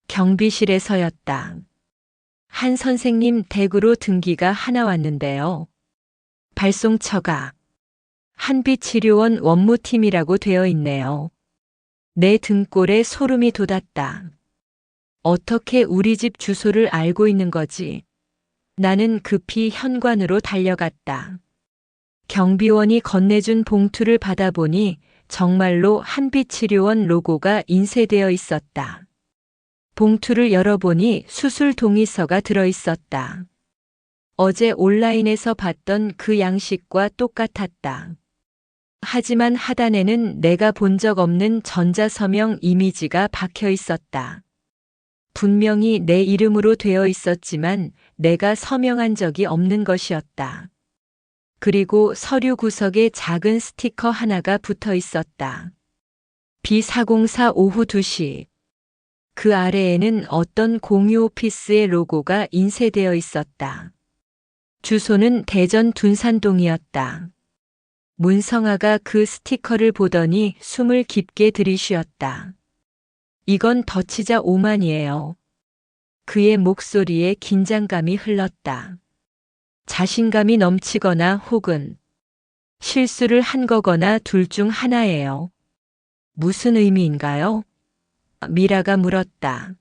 경비실에서였다. 한 선생님 댁으로 등기가 하나 왔는데요. 발송처가 한빛치료원 원무팀이라고 되어 있네요. 내 등골에 소름이 돋았다. 어떻게 우리 집 주소를 알고 있는 거지? 나는 급히 현관으로 달려갔다. 경비원이 건네준 봉투를 받아보니 정말로 한빛치료원 로고가 인쇄되어 있었다. 봉투를 열어보니 수술 동의서가 들어있었다. 어제 온라인에서 봤던 그 양식과 똑같았다. 하지만 하단에는 내가 본 적 없는 전자서명 이미지가 박혀 있었다. 분명히 내 이름으로 되어 있었지만 내가 서명한 적이 없는 것이었다. 그리고 서류 구석에 작은 스티커 하나가 붙어 있었다. B404 오후 2시. 그 아래에는 어떤 공유 오피스의 로고가 인쇄되어 있었다. 주소는 대전 둔산동이었다. 문성아가 그 스티커를 보더니 숨을 깊게 들이쉬었다. 이건 덧치자 오만이에요. 그의 목소리에 긴장감이 흘렀다. 자신감이 넘치거나 혹은 실수를 한 거거나 둘 중 하나예요. 무슨 의미인가요? 미라가 물었다.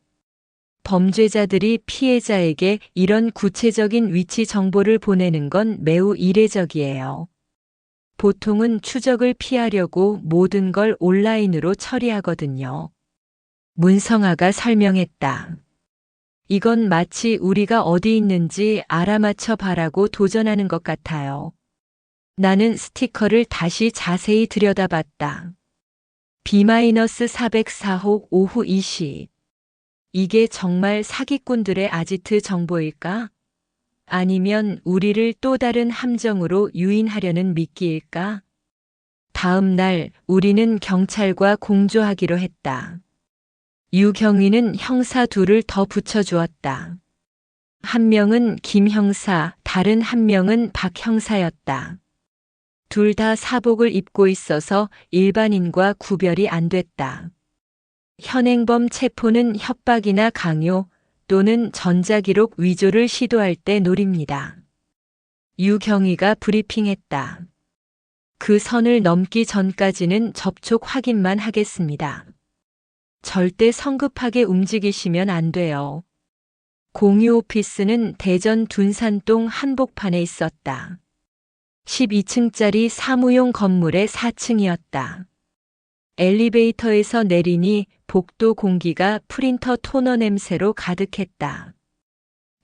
범죄자들이 피해자에게 이런 구체적인 위치 정보를 보내는 건 매우 이례적이에요. 보통은 추적을 피하려고 모든 걸 온라인으로 처리하거든요. 문성아가 설명했다. 이건 마치 우리가 어디 있는지 알아맞혀 봐라고 도전하는 것 같아요. 나는 스티커를 다시 자세히 들여다봤다. B-404호 오후 2시. 이게 정말 사기꾼들의 아지트 정보일까? 아니면 우리를 또 다른 함정으로 유인하려는 미끼일까? 다음 날 우리는 경찰과 공조하기로 했다. 유경위는 형사 둘을 더 붙여주었다. 한 명은 김 형사, 다른 한 명은 박 형사였다. 둘 다 사복을 입고 있어서 일반인과 구별이 안 됐다. 현행범 체포는 협박이나 강요 또는 전자기록 위조를 시도할 때 노립니다. 유경위가 브리핑했다. 그 선을 넘기 전까지는 접촉 확인만 하겠습니다. 절대 성급하게 움직이시면 안 돼요. 공유 오피스는 대전 둔산동 한복판에 있었다. 12층짜리 사무용 건물의 4층이었다. 엘리베이터에서 내리니 복도 공기가 프린터 토너 냄새로 가득했다.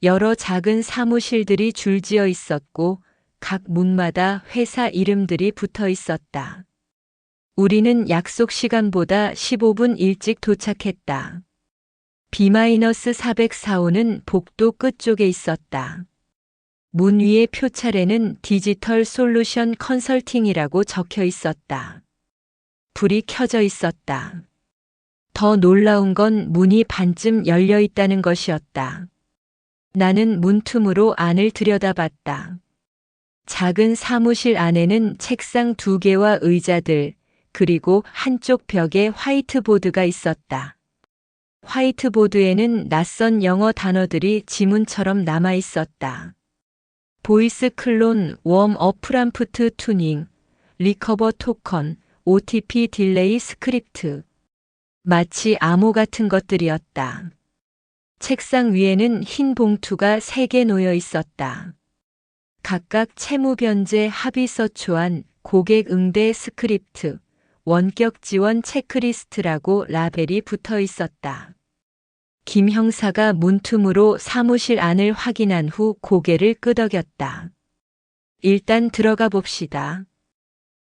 여러 작은 사무실들이 줄지어 있었고 각 문마다 회사 이름들이 붙어 있었다. 우리는 약속 시간보다 15분 일찍 도착했다. B-404호는 복도 끝쪽에 있었다. 문 위의 표찰에는 디지털 솔루션 컨설팅이라고 적혀 있었다. 불이 켜져 있었다. 더 놀라운 건 문이 반쯤 열려 있다는 것이었다. 나는 문틈으로 안을 들여다봤다. 작은 사무실 안에는 책상 2개와 의자들, 그리고 한쪽 벽에 화이트보드가 있었다. 화이트보드에는 낯선 영어 단어들이 지문처럼 남아 있었다. 보이스 클론, 웜업 프람프트 투닝, 리커버 토컨, OTP 딜레이 스크립트. 마치 암호 같은 것들이었다. 책상 위에는 흰 봉투가 3개 놓여 있었다. 각각 채무 변제 합의서 초안, 고객 응대 스크립트, 원격 지원 체크리스트라고 라벨이 붙어 있었다. 김 형사가 문틈으로 사무실 안을 확인한 후 고개를 끄덕였다. 일단 들어가 봅시다.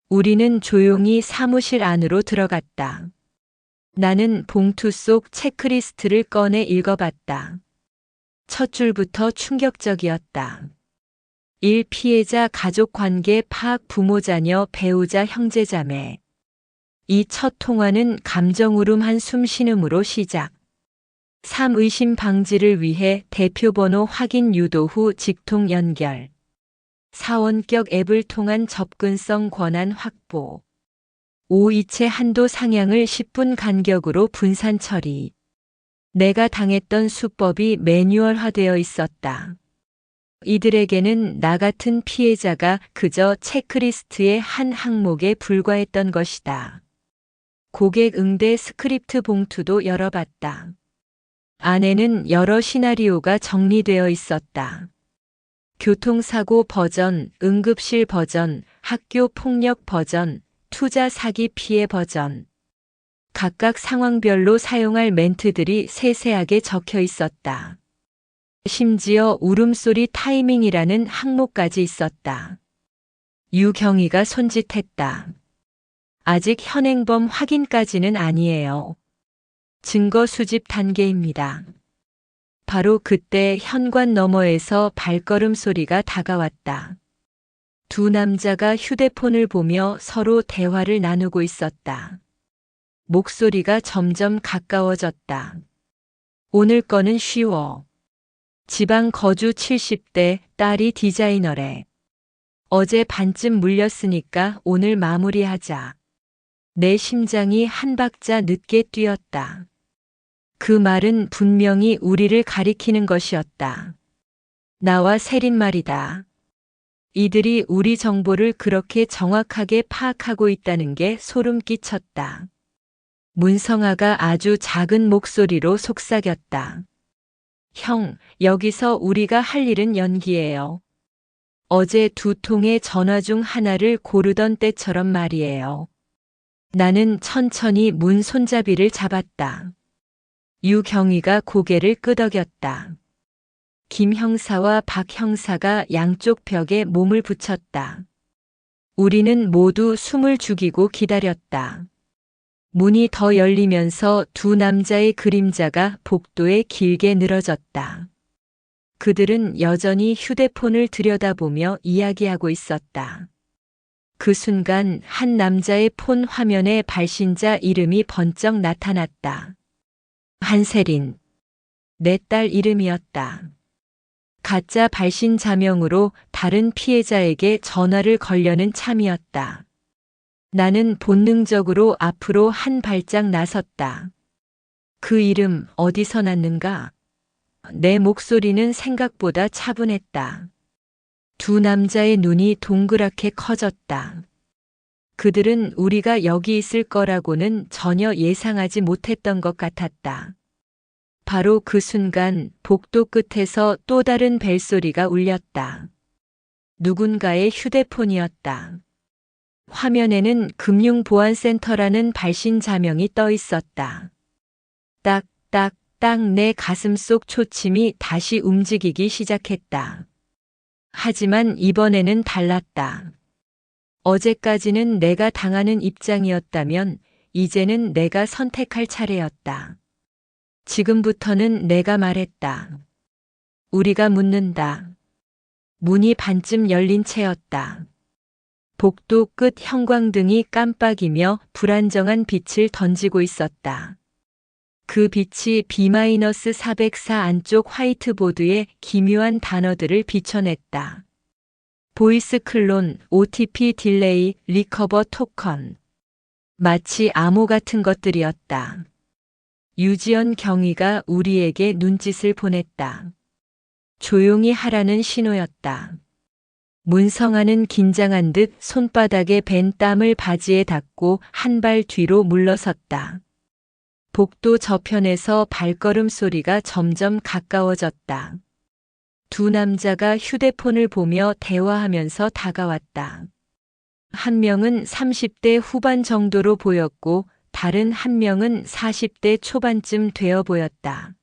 우리는 조용히 사무실 안으로 들어갔다. 나는 봉투 속 체크리스트를 꺼내 읽어봤다. 첫 줄부터 충격적이었다. 1. 피해자 가족 관계 파악 부모 자녀 배우자 형제자매. 이 첫 통화는 감정우름한 숨쉬음으로 시작. 3. 의심 방지를 위해 대표번호 확인 유도 후 직통 연결. 4. 원격 앱을 통한 접근성 권한 확보. 5. 이체 한도 상향을 10분 간격으로 분산 처리. 내가 당했던 수법이 매뉴얼화되어 있었다. 이들에게는 나 같은 피해자가 그저 체크리스트의 한 항목에 불과했던 것이다. 고객 응대 스크립트 봉투도 열어봤다. 안에는 여러 시나리오가 정리되어 있었다. 교통사고 버전, 응급실 버전, 학교 폭력 버전, 투자 사기 피해 버전. 각각 상황별로 사용할 멘트들이 세세하게 적혀 있었다. 심지어 울음소리 타이밍이라는 항목까지 있었다. 유경위가 손짓했다. 아직 현행범 확인까지는 아니에요. 증거 수집 단계입니다. 바로 그때 현관 너머에서 발걸음 소리가 다가왔다. 두 남자가 휴대폰을 보며 서로 대화를 나누고 있었다. 목소리가 점점 가까워졌다. 오늘 거는 쉬워. 지방 거주 70대, 딸이 디자이너래. 어제 반쯤 물렸으니까 오늘 마무리하자. 내 심장이 한 박자 늦게 뛰었다. 그 말은 분명히 우리를 가리키는 것이었다. 나와 세린 말이다. 이들이 우리 정보를 그렇게 정확하게 파악하고 있다는 게 소름 끼쳤다. 문성아가 아주 작은 목소리로 속삭였다. 형, 여기서 우리가 할 일은 연기예요. 어제 2통의 전화 중 하나를 고르던 때처럼 말이에요. 나는 천천히 문 손잡이를 잡았다. 유경희가 고개를 끄덕였다. 김 형사와 박 형사가 양쪽 벽에 몸을 붙였다. 우리는 모두 숨을 죽이고 기다렸다. 문이 더 열리면서 두 남자의 그림자가 복도에 길게 늘어졌다. 그들은 여전히 휴대폰을 들여다보며 이야기하고 있었다. 그 순간 한 남자의 폰 화면에 발신자 이름이 번쩍 나타났다. 한세린. 내 딸 이름이었다. 가짜 발신 자명으로 다른 피해자에게 전화를 걸려는 참이었다. 나는 본능적으로 앞으로 한 발짝 나섰다. 그 이름 어디서 났는가? 내 목소리는 생각보다 차분했다. 두 남자의 눈이 동그랗게 커졌다. 그들은 우리가 여기 있을 거라고는 전혀 예상하지 못했던 것 같았다. 바로 그 순간 복도 끝에서 또 다른 벨소리가 울렸다. 누군가의 휴대폰이었다. 화면에는 금융보안센터라는 발신 자명이 떠 있었다. 딱, 딱, 딱 내 가슴속 초침이 다시 움직이기 시작했다. 하지만 이번에는 달랐다. 어제까지는 내가 당하는 입장이었다면 이제는 내가 선택할 차례였다. 지금부터는 내가 말했다. 우리가 묻는다. 문이 반쯤 열린 채였다. 복도 끝 형광등이 깜빡이며 불안정한 빛을 던지고 있었다. 그 빛이 B-404 안쪽 화이트보드에 기묘한 단어들을 비춰냈다. 보이스 클론, OTP 딜레이, 리커버 토컨. 마치 암호 같은 것들이었다. 유지연 경위가 우리에게 눈짓을 보냈다. 조용히 하라는 신호였다. 문성아는 긴장한 듯 손바닥에 밴 땀을 바지에 닦고 한 발 뒤로 물러섰다. 복도 저편에서 발걸음 소리가 점점 가까워졌다. 두 남자가 휴대폰을 보며 대화하면서 다가왔다. 한 명은 30대 후반 정도로 보였고 다른 한 명은 40대 초반쯤 되어 보였다.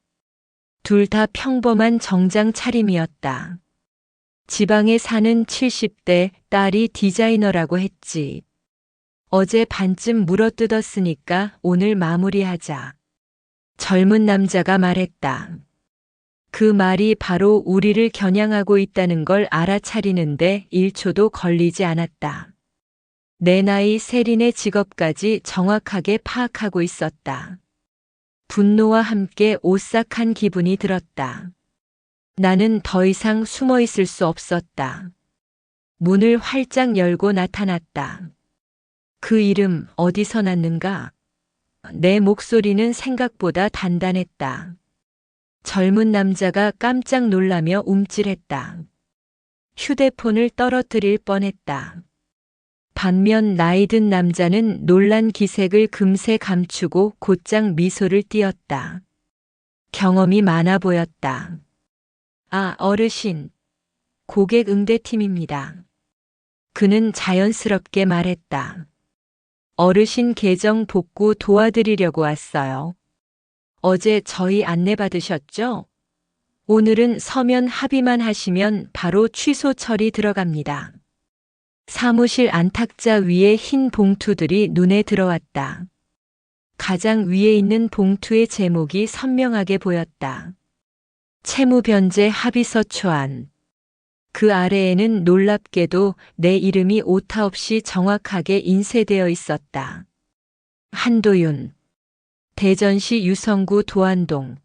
둘 다 평범한 정장 차림이었다. 지방에 사는 70대 딸이 디자이너라고 했지. 어제 반쯤 물어뜯었으니까 오늘 마무리하자. 젊은 남자가 말했다. 그 말이 바로 우리를 겨냥하고 있다는 걸 알아차리는데 1초도 걸리지 않았다. 내 나이 세린의 직업까지 정확하게 파악하고 있었다. 분노와 함께 오싹한 기분이 들었다. 나는 더 이상 숨어 있을 수 없었다. 문을 활짝 열고 나타났다. 그 이름 어디서 났는가? 내 목소리는 생각보다 단단했다. 젊은 남자가 깜짝 놀라며 움찔했다. 휴대폰을 떨어뜨릴 뻔했다. 반면 나이 든 남자는 놀란 기색을 금세 감추고 곧장 미소를 띄었다. 경험이 많아 보였다. 아, 어르신. 고객 응대팀입니다. 그는 자연스럽게 말했다. 어르신 계정 복구 도와드리려고 왔어요. 어제 저희 안내 받으셨죠? 오늘은 서면 합의만 하시면 바로 취소 처리 들어갑니다. 사무실 안탁자 위에 흰 봉투들이 눈에 들어왔다. 가장 위에 있는 봉투의 제목이 선명하게 보였다. 채무변제 합의서 초안. 그 아래에는 놀랍게도 내 이름이 오타 없이 정확하게 인쇄되어 있었다. 한도윤. 대전시 유성구 도안동.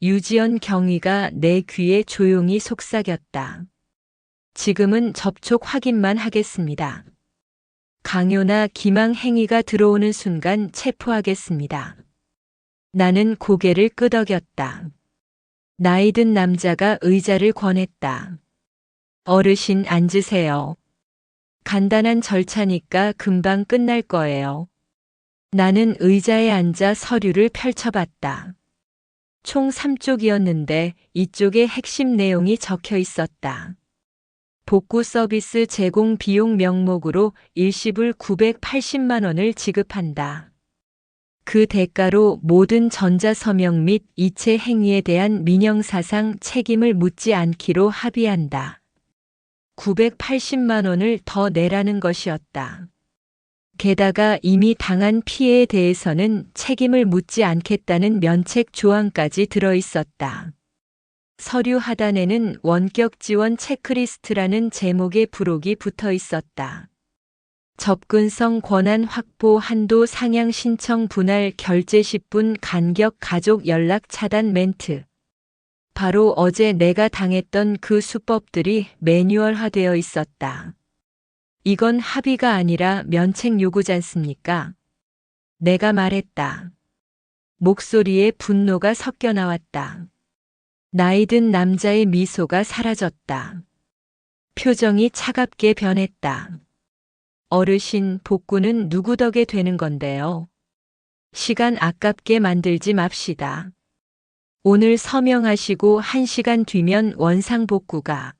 유지연 경위가 내 귀에 조용히 속삭였다. 지금은 접촉 확인만 하겠습니다. 강요나 기망 행위가 들어오는 순간 체포하겠습니다. 나는 고개를 끄덕였다. 나이 든 남자가 의자를 권했다. 어르신 앉으세요. 간단한 절차니까 금방 끝날 거예요. 나는 의자에 앉아 서류를 펼쳐봤다. 총 3쪽이었는데 이쪽에 핵심 내용이 적혀 있었다. 복구 서비스 제공 비용 명목으로 일시불 980만 원을 지급한다. 그 대가로 모든 전자서명 및 이체 행위에 대한 민형사상 책임을 묻지 않기로 합의한다. 980만 원을 더 내라는 것이었다. 게다가 이미 당한 피해에 대해서는 책임을 묻지 않겠다는 면책 조항까지 들어 있었다. 서류 하단에는 원격 지원 체크리스트라는 제목의 부록이 붙어 있었다. 접근성 권한 확보 한도 상향 신청 분할 결제 10분 간격 가족 연락 차단 멘트. 바로 어제 내가 당했던 그 수법들이 매뉴얼화되어 있었다. 이건 합의가 아니라 면책 요구잖습니까? 내가 말했다. 목소리에 분노가 섞여 나왔다. 나이 든 남자의 미소가 사라졌다. 표정이 차갑게 변했다. 어르신, 복구는 누구 덕에 되는 건데요? 시간 아깝게 만들지 맙시다. 오늘 서명하시고 1시간 뒤면 원상복구가.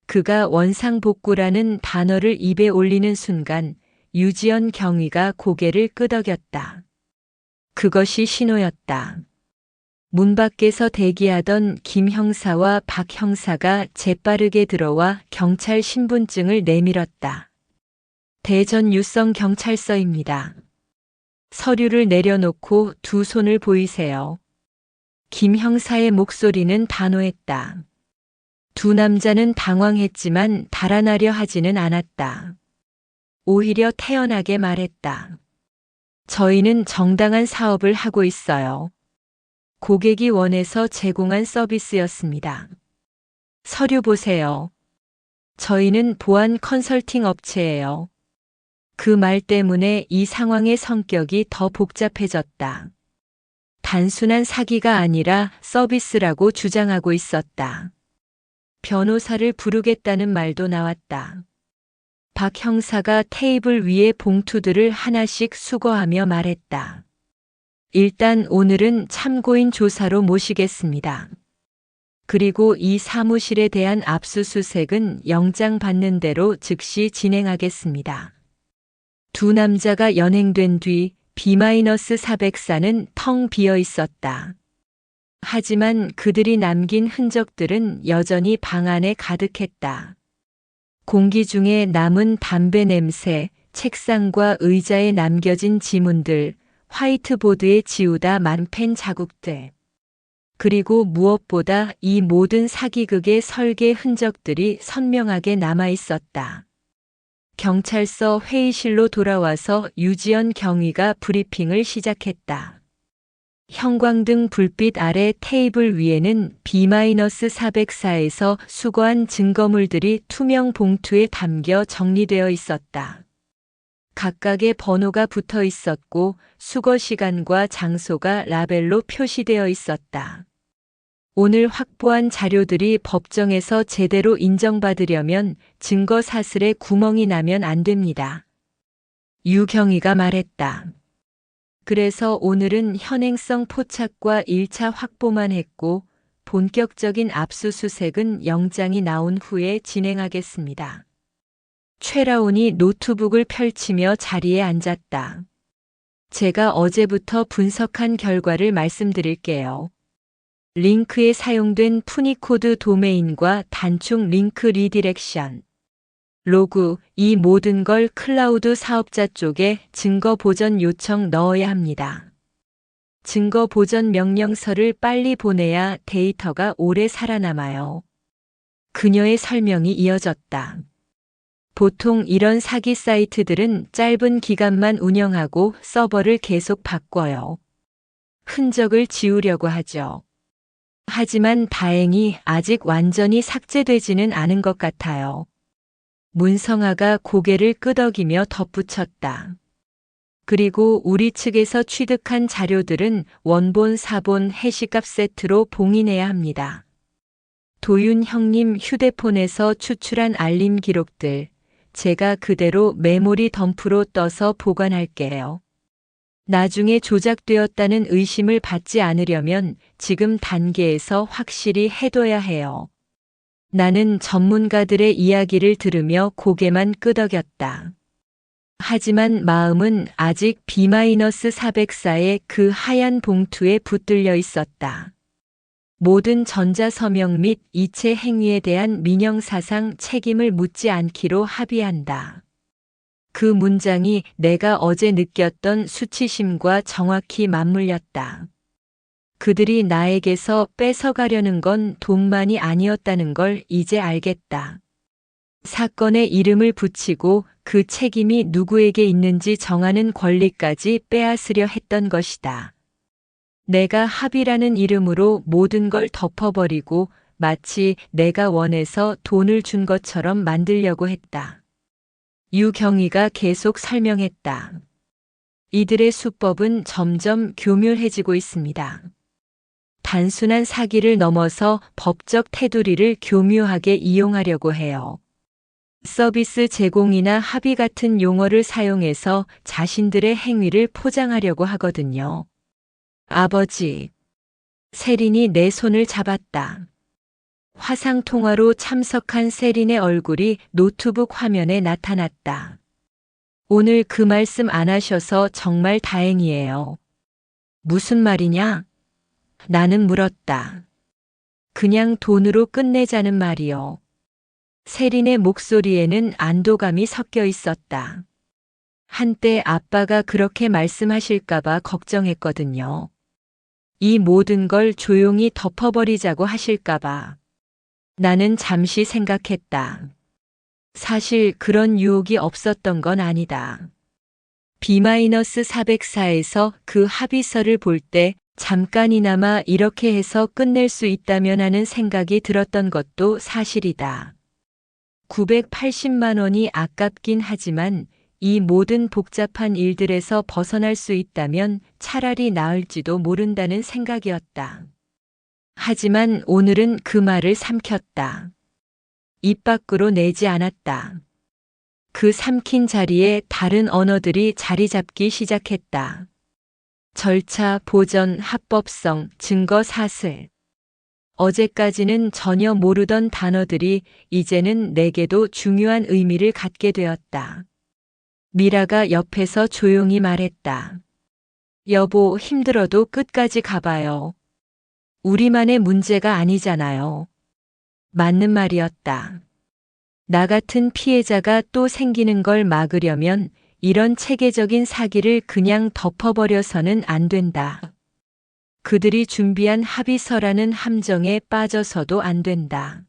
그가 원상복구라는 단어를 입에 올리는 순간 유지연 경위가 고개를 끄덕였다. 그것이 신호였다. 문 밖에서 대기하던 김 형사와 박 형사가 재빠르게 들어와 경찰 신분증을 내밀었다. 대전 유성 경찰서입니다. 서류를 내려놓고 두 손을 보이세요. 김 형사의 목소리는 단호했다. 두 남자는 당황했지만 달아나려 하지는 않았다. 오히려 태연하게 말했다. 저희는 정당한 사업을 하고 있어요. 고객이 원해서 제공한 서비스였습니다. 서류 보세요. 저희는 보안 컨설팅 업체예요. 그 말 때문에 이 상황의 성격이 더 복잡해졌다. 단순한 사기가 아니라 서비스라고 주장하고 있었다. 변호사를 부르겠다는 말도 나왔다. 박 형사가 테이블 위에 봉투들을 하나씩 수거하며 말했다. 일단 오늘은 참고인 조사로 모시겠습니다. 그리고 이 사무실에 대한 압수수색은 영장 받는 대로 즉시 진행하겠습니다. 두 남자가 연행된 뒤 B-404는 텅 비어 있었다. 하지만 그들이 남긴 흔적들은 여전히 방 안에 가득했다. 공기 중에 남은 담배 냄새, 책상과 의자에 남겨진 지문들, 화이트보드에 지우다 만 펜 자국들. 그리고 무엇보다 이 모든 사기극의 설계 흔적들이 선명하게 남아 있었다. 경찰서 회의실로 돌아와서 유지연 경위가 브리핑을 시작했다. 형광등 불빛 아래 테이블 위에는 B-404에서 수거한 증거물들이 투명 봉투에 담겨 정리되어 있었다. 각각의 번호가 붙어 있었고 수거 시간과 장소가 라벨로 표시되어 있었다. 오늘 확보한 자료들이 법정에서 제대로 인정받으려면 증거 사슬에 구멍이 나면 안 됩니다. 유경희가 말했다. 그래서 오늘은 현행성 포착과 1차 확보만 했고 본격적인 압수수색은 영장이 나온 후에 진행하겠습니다. 최라운이 노트북을 펼치며 자리에 앉았다. 제가 어제부터 분석한 결과를 말씀드릴게요. 링크에 사용된 푸니코드 도메인과 단축 링크 리디렉션, 로그, 이 모든 걸 클라우드 사업자 쪽에 증거 보전 요청 넣어야 합니다. 증거 보전 명령서를 빨리 보내야 데이터가 오래 살아남아요. 그녀의 설명이 이어졌다. 보통 이런 사기 사이트들은 짧은 기간만 운영하고 서버를 계속 바꿔요. 흔적을 지우려고 하죠. 하지만 다행히 아직 완전히 삭제되지는 않은 것 같아요. 문성아가 고개를 끄덕이며 덧붙였다. 그리고 우리 측에서 취득한 자료들은 원본, 사본, 해시값 세트로 봉인해야 합니다. 도윤 형님 휴대폰에서 추출한 알림 기록들, 제가 그대로 메모리 덤프로 떠서 보관할게요. 나중에 조작되었다는 의심을 받지 않으려면 지금 단계에서 확실히 해둬야 해요. 나는 전문가들의 이야기를 들으며 고개만 끄덕였다. 하지만 마음은 아직 B-404의 그 하얀 봉투에 붙들려 있었다. 모든 전자서명 및 이체 행위에 대한 민영사상 책임을 묻지 않기로 합의한다. 그 문장이 내가 어제 느꼈던 수치심과 정확히 맞물렸다. 그들이 나에게서 뺏어가려는 건 돈만이 아니었다는 걸 이제 알겠다. 사건에 이름을 붙이고 그 책임이 누구에게 있는지 정하는 권리까지 빼앗으려 했던 것이다. 내가 합의라는 이름으로 모든 걸 덮어버리고 마치 내가 원해서 돈을 준 것처럼 만들려고 했다. 유경희가 계속 설명했다. 이들의 수법은 점점 교묘해지고 있습니다. 단순한 사기를 넘어서 법적 테두리를 교묘하게 이용하려고 해요. 서비스 제공이나 합의 같은 용어를 사용해서 자신들의 행위를 포장하려고 하거든요. 아버지. 세린이 내 손을 잡았다. 화상통화로 참석한 세린의 얼굴이 노트북 화면에 나타났다. 오늘 그 말씀 안 하셔서 정말 다행이에요. 무슨 말이냐? 나는 물었다. 그냥 돈으로 끝내자는 말이요. 세린의 목소리에는 안도감이 섞여 있었다. 한때 아빠가 그렇게 말씀하실까봐 걱정했거든요. 이 모든 걸 조용히 덮어버리자고 하실까봐. 나는 잠시 생각했다. 사실 그런 유혹이 없었던 건 아니다. B-404에서 그 합의서를 볼 때 잠깐이나마 이렇게 해서 끝낼 수 있다면 하는 생각이 들었던 것도 사실이다. 980만 원이 아깝긴 하지만 이 모든 복잡한 일들에서 벗어날 수 있다면 차라리 나을지도 모른다는 생각이었다. 하지만 오늘은 그 말을 삼켰다. 입 밖으로 내지 않았다. 그 삼킨 자리에 다른 언어들이 자리 잡기 시작했다. 절차, 보전, 합법성, 증거 사슬. 어제까지는 전혀 모르던 단어들이 이제는 내게도 중요한 의미를 갖게 되었다. 미라가 옆에서 조용히 말했다. 여보, 힘들어도 끝까지 가봐요. 우리만의 문제가 아니잖아요. 맞는 말이었다. 나 같은 피해자가 또 생기는 걸 막으려면 이런 체계적인 사기를 그냥 덮어버려서는 안 된다. 그들이 준비한 합의서라는 함정에 빠져서도 안 된다.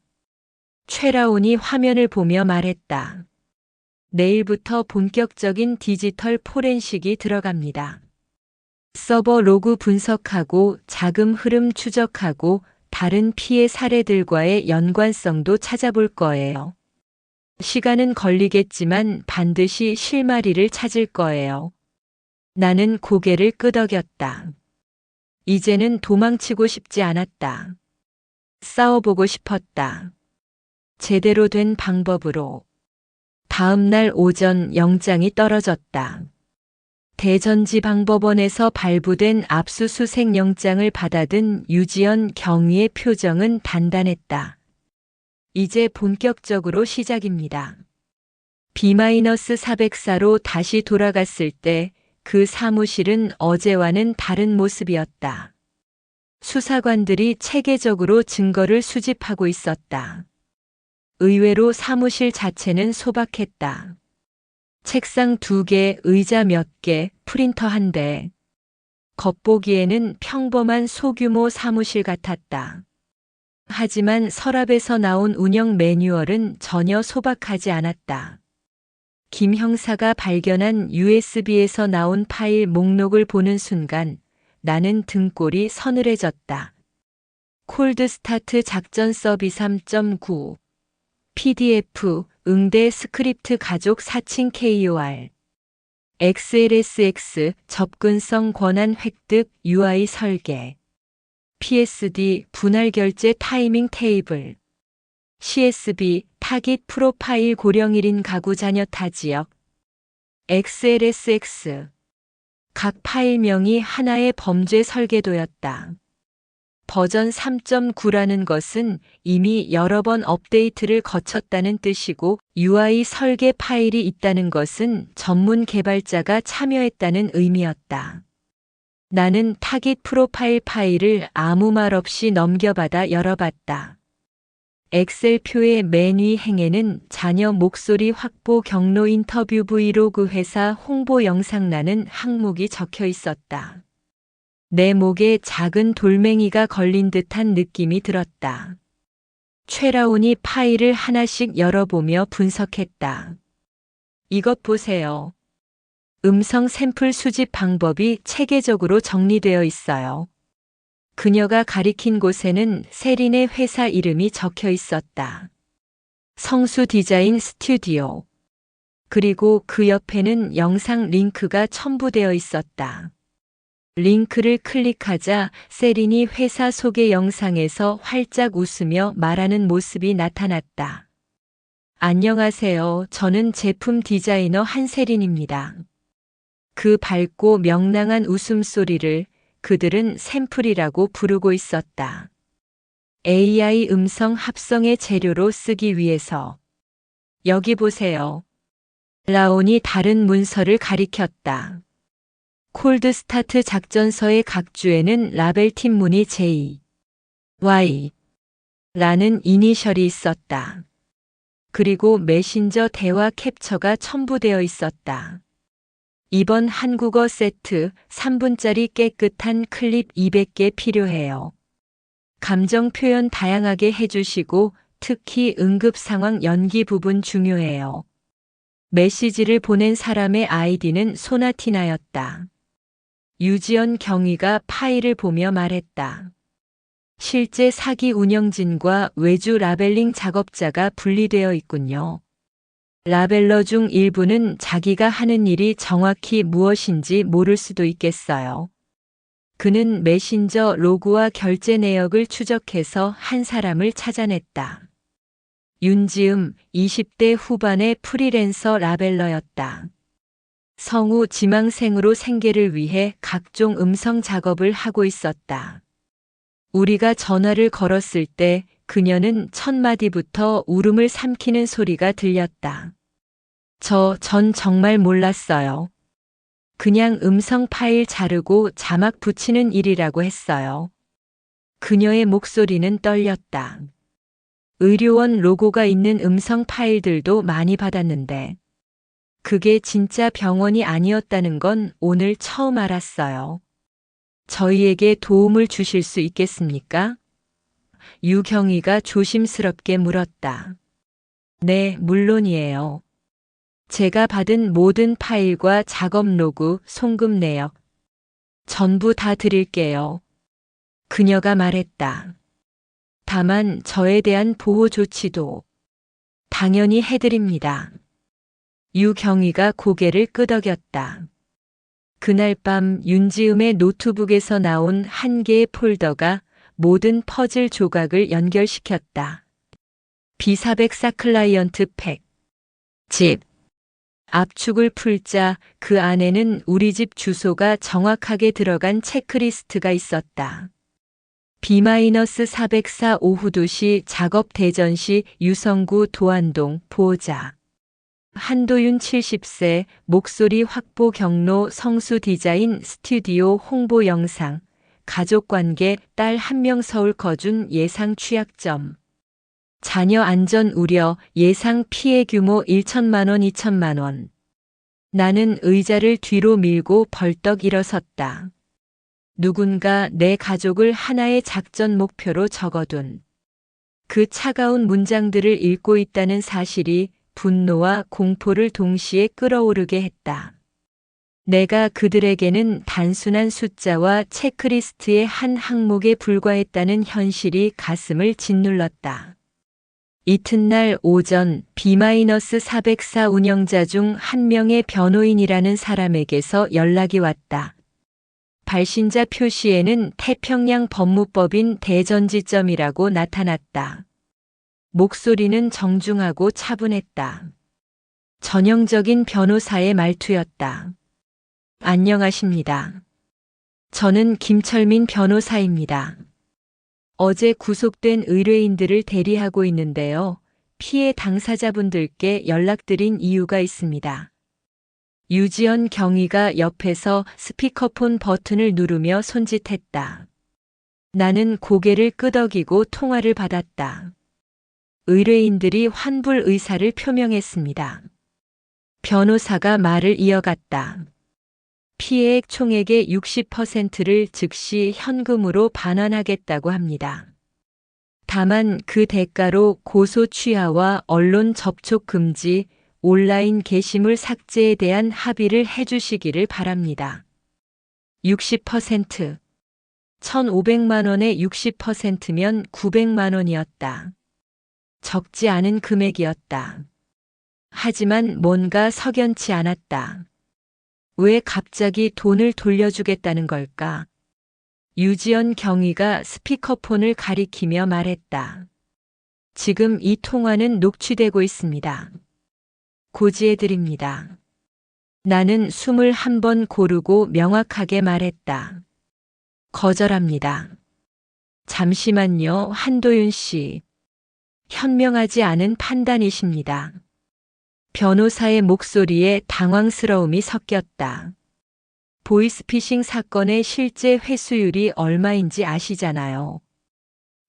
최라온이 화면을 보며 말했다. 내일부터 본격적인 디지털 포렌식이 들어갑니다. 서버 로그 분석하고 자금 흐름 추적하고 다른 피해 사례들과의 연관성도 찾아볼 거예요. 시간은 걸리겠지만 반드시 실마리를 찾을 거예요. 나는 고개를 끄덕였다. 이제는 도망치고 싶지 않았다. 싸워보고 싶었다. 제대로 된 방법으로. 다음 날 오전 영장이 떨어졌다. 대전지방법원에서 발부된 압수수색 영장을 받아든 유지연 경위의 표정은 단단했다. 이제 본격적으로 시작입니다. B-404로 다시 돌아갔을 때 그 사무실은 어제와는 다른 모습이었다. 수사관들이 체계적으로 증거를 수집하고 있었다. 의외로 사무실 자체는 소박했다. 책상 2개, 의자 몇 개, 프린터 1대. 겉보기에는 평범한 소규모 사무실 같았다. 하지만 서랍에서 나온 운영 매뉴얼은 전혀 소박하지 않았다. 김 형사가 발견한 USB에서 나온 파일 목록을 보는 순간 나는 등골이 서늘해졌다. 콜드스타트 작전 서비 3.9 PDF 응대 스크립트 가족 사칭 KOR XLSX 접근성 권한 획득 UI 설계 PSD 분할 결제 타이밍 테이블 CSB 타깃 프로파일 고령 1인 가구 자녀 타 지역 XLSX 각 파일명이 하나의 범죄 설계도였다. 버전 3.9라는 것은 이미 여러 번 업데이트를 거쳤다는 뜻이고 UI 설계 파일이 있다는 것은 전문 개발자가 참여했다는 의미였다. 나는 타깃 프로파일 파일을 아무 말 없이 넘겨받아 열어봤다. 엑셀표의 맨 위 행에는 자녀 목소리 확보 경로 인터뷰 브이로그 회사 홍보 영상라는 항목이 적혀 있었다. 내 목에 작은 돌멩이가 걸린 듯한 느낌이 들었다. 최라온이 파일을 하나씩 열어보며 분석했다. 이것 보세요. 음성 샘플 수집 방법이 체계적으로 정리되어 있어요. 그녀가 가리킨 곳에는 세린의 회사 이름이 적혀 있었다. 성수 디자인 스튜디오. 그리고 그 옆에는 영상 링크가 첨부되어 있었다. 링크를 클릭하자 세린이 회사 소개 영상에서 활짝 웃으며 말하는 모습이 나타났다. 안녕하세요. 저는 제품 디자이너 한세린입니다. 그 밝고 명랑한 웃음소리를 그들은 샘플이라고 부르고 있었다. AI 음성 합성의 재료로 쓰기 위해서. 여기 보세요. 라온이 다른 문서를 가리켰다. 콜드스타트 작전서의 각 주에는 라벨팀 문의 J, Y 라는 이니셜이 있었다. 그리고 메신저 대화 캡처가 첨부되어 있었다. 이번 한국어 세트 3분짜리 깨끗한 클립 200개 필요해요. 감정 표현 다양하게 해주시고 특히 응급 상황 연기 부분 중요해요. 메시지를 보낸 사람의 아이디는 소나티나였다. 유지연 경위가 파일을 보며 말했다. 실제 사기 운영진과 외주 라벨링 작업자가 분리되어 있군요. 라벨러 중 일부는 자기가 하는 일이 정확히 무엇인지 모를 수도 있겠어요. 그는 메신저 로그와 결제 내역을 추적해서 한 사람을 찾아냈다. 윤지음 20대 후반의 프리랜서 라벨러였다. 성우 지망생으로 생계를 위해 각종 음성 작업을 하고 있었다. 우리가 전화를 걸었을 때 그녀는 첫 마디부터 울음을 삼키는 소리가 들렸다. 전 정말 몰랐어요. 그냥 음성 파일 자르고 자막 붙이는 일이라고 했어요. 그녀의 목소리는 떨렸다. 의료원 로고가 있는 음성 파일들도 많이 받았는데 그게 진짜 병원이 아니었다는 건 오늘 처음 알았어요. 저희에게 도움을 주실 수 있겠습니까? 유경희가 조심스럽게 물었다. 네, 물론이에요. 제가 받은 모든 파일과 작업 로그, 송금 내역 전부 다 드릴게요. 그녀가 말했다. 다만 저에 대한 보호 조치도 당연히 해드립니다. 유경희가 고개를 끄덕였다. 그날 밤 윤지음의 노트북에서 나온 한 개의 폴더가 모든 퍼즐 조각을 연결시켰다. B404 클라이언트 팩. 집. 압축을 풀자 그 안에는 우리 집 주소가 정확하게 들어간 체크리스트가 있었다. B-404 오후 2시 작업 대전시 유성구 도안동 보호자. 한도윤 70세 목소리 확보 경로 성수 디자인 스튜디오 홍보 영상. 가족관계 딸 1명 서울 거준 예상 취약점. 자녀 안전 우려 예상 피해 규모 1천만 원 2천만 원. 나는 의자를 뒤로 밀고 벌떡 일어섰다. 누군가 내 가족을 하나의 작전 목표로 적어둔 그 차가운 문장들을 읽고 있다는 사실이 분노와 공포를 동시에 끌어오르게 했다. 내가 그들에게는 단순한 숫자와 체크리스트의 한 항목에 불과했다는 현실이 가슴을 짓눌렀다. 이튿날 오전 B-404 운영자 중 한 명의 변호인이라는 사람에게서 연락이 왔다. 발신자 표시에는 태평양 법무법인 대전지점이라고 나타났다. 목소리는 정중하고 차분했다. 전형적인 변호사의 말투였다. 안녕하십니다. 저는 김철민 변호사입니다. 어제 구속된 의뢰인들을 대리하고 있는데요. 피해 당사자분들께 연락드린 이유가 있습니다. 유지연 경위가 옆에서 스피커폰 버튼을 누르며 손짓했다. 나는 고개를 끄덕이고 통화를 받았다. 의뢰인들이 환불 의사를 표명했습니다. 변호사가 말을 이어갔다. 피해액 총액의 60%를 즉시 현금으로 반환하겠다고 합니다. 다만 그 대가로 고소 취하와 언론 접촉 금지, 온라인 게시물 삭제에 대한 합의를 해주시기를 바랍니다. 60%. 1,500만 원의 60%면 900만 원이었다. 적지 않은 금액이었다. 하지만 뭔가 석연치 않았다. 왜 갑자기 돈을 돌려주겠다는 걸까? 유지연 경위가 스피커폰을 가리키며 말했다. 지금 이 통화는 녹취되고 있습니다. 고지해드립니다. 나는 숨을 한 번 고르고 명확하게 말했다. 거절합니다. 잠시만요, 한도윤 씨. 현명하지 않은 판단이십니다. 변호사의 목소리에 당황스러움이 섞였다. 보이스피싱 사건의 실제 회수율이 얼마인지 아시잖아요.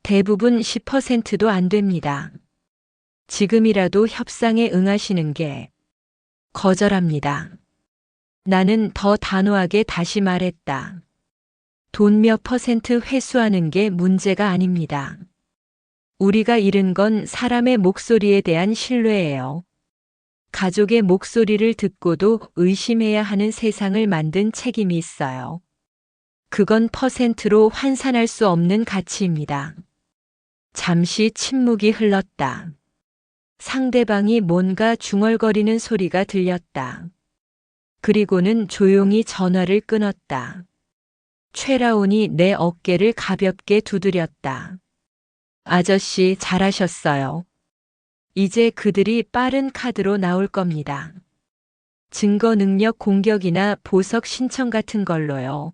대부분 10%도 안 됩니다. 지금이라도 협상에 응하시는 게. 거절합니다. 나는 더 단호하게 다시 말했다. 돈 몇 퍼센트 회수하는 게 문제가 아닙니다. 우리가 잃은 건 사람의 목소리에 대한 신뢰예요. 가족의 목소리를 듣고도 의심해야 하는 세상을 만든 책임이 있어요. 그건 퍼센트로 환산할 수 없는 가치입니다. 잠시 침묵이 흘렀다. 상대방이 뭔가 중얼거리는 소리가 들렸다. 그리고는 조용히 전화를 끊었다. 최라온이 내 어깨를 가볍게 두드렸다. 아저씨 잘하셨어요. 이제 그들이 빠른 카드로 나올 겁니다. 증거 능력 공격이나 보석 신청 같은 걸로요.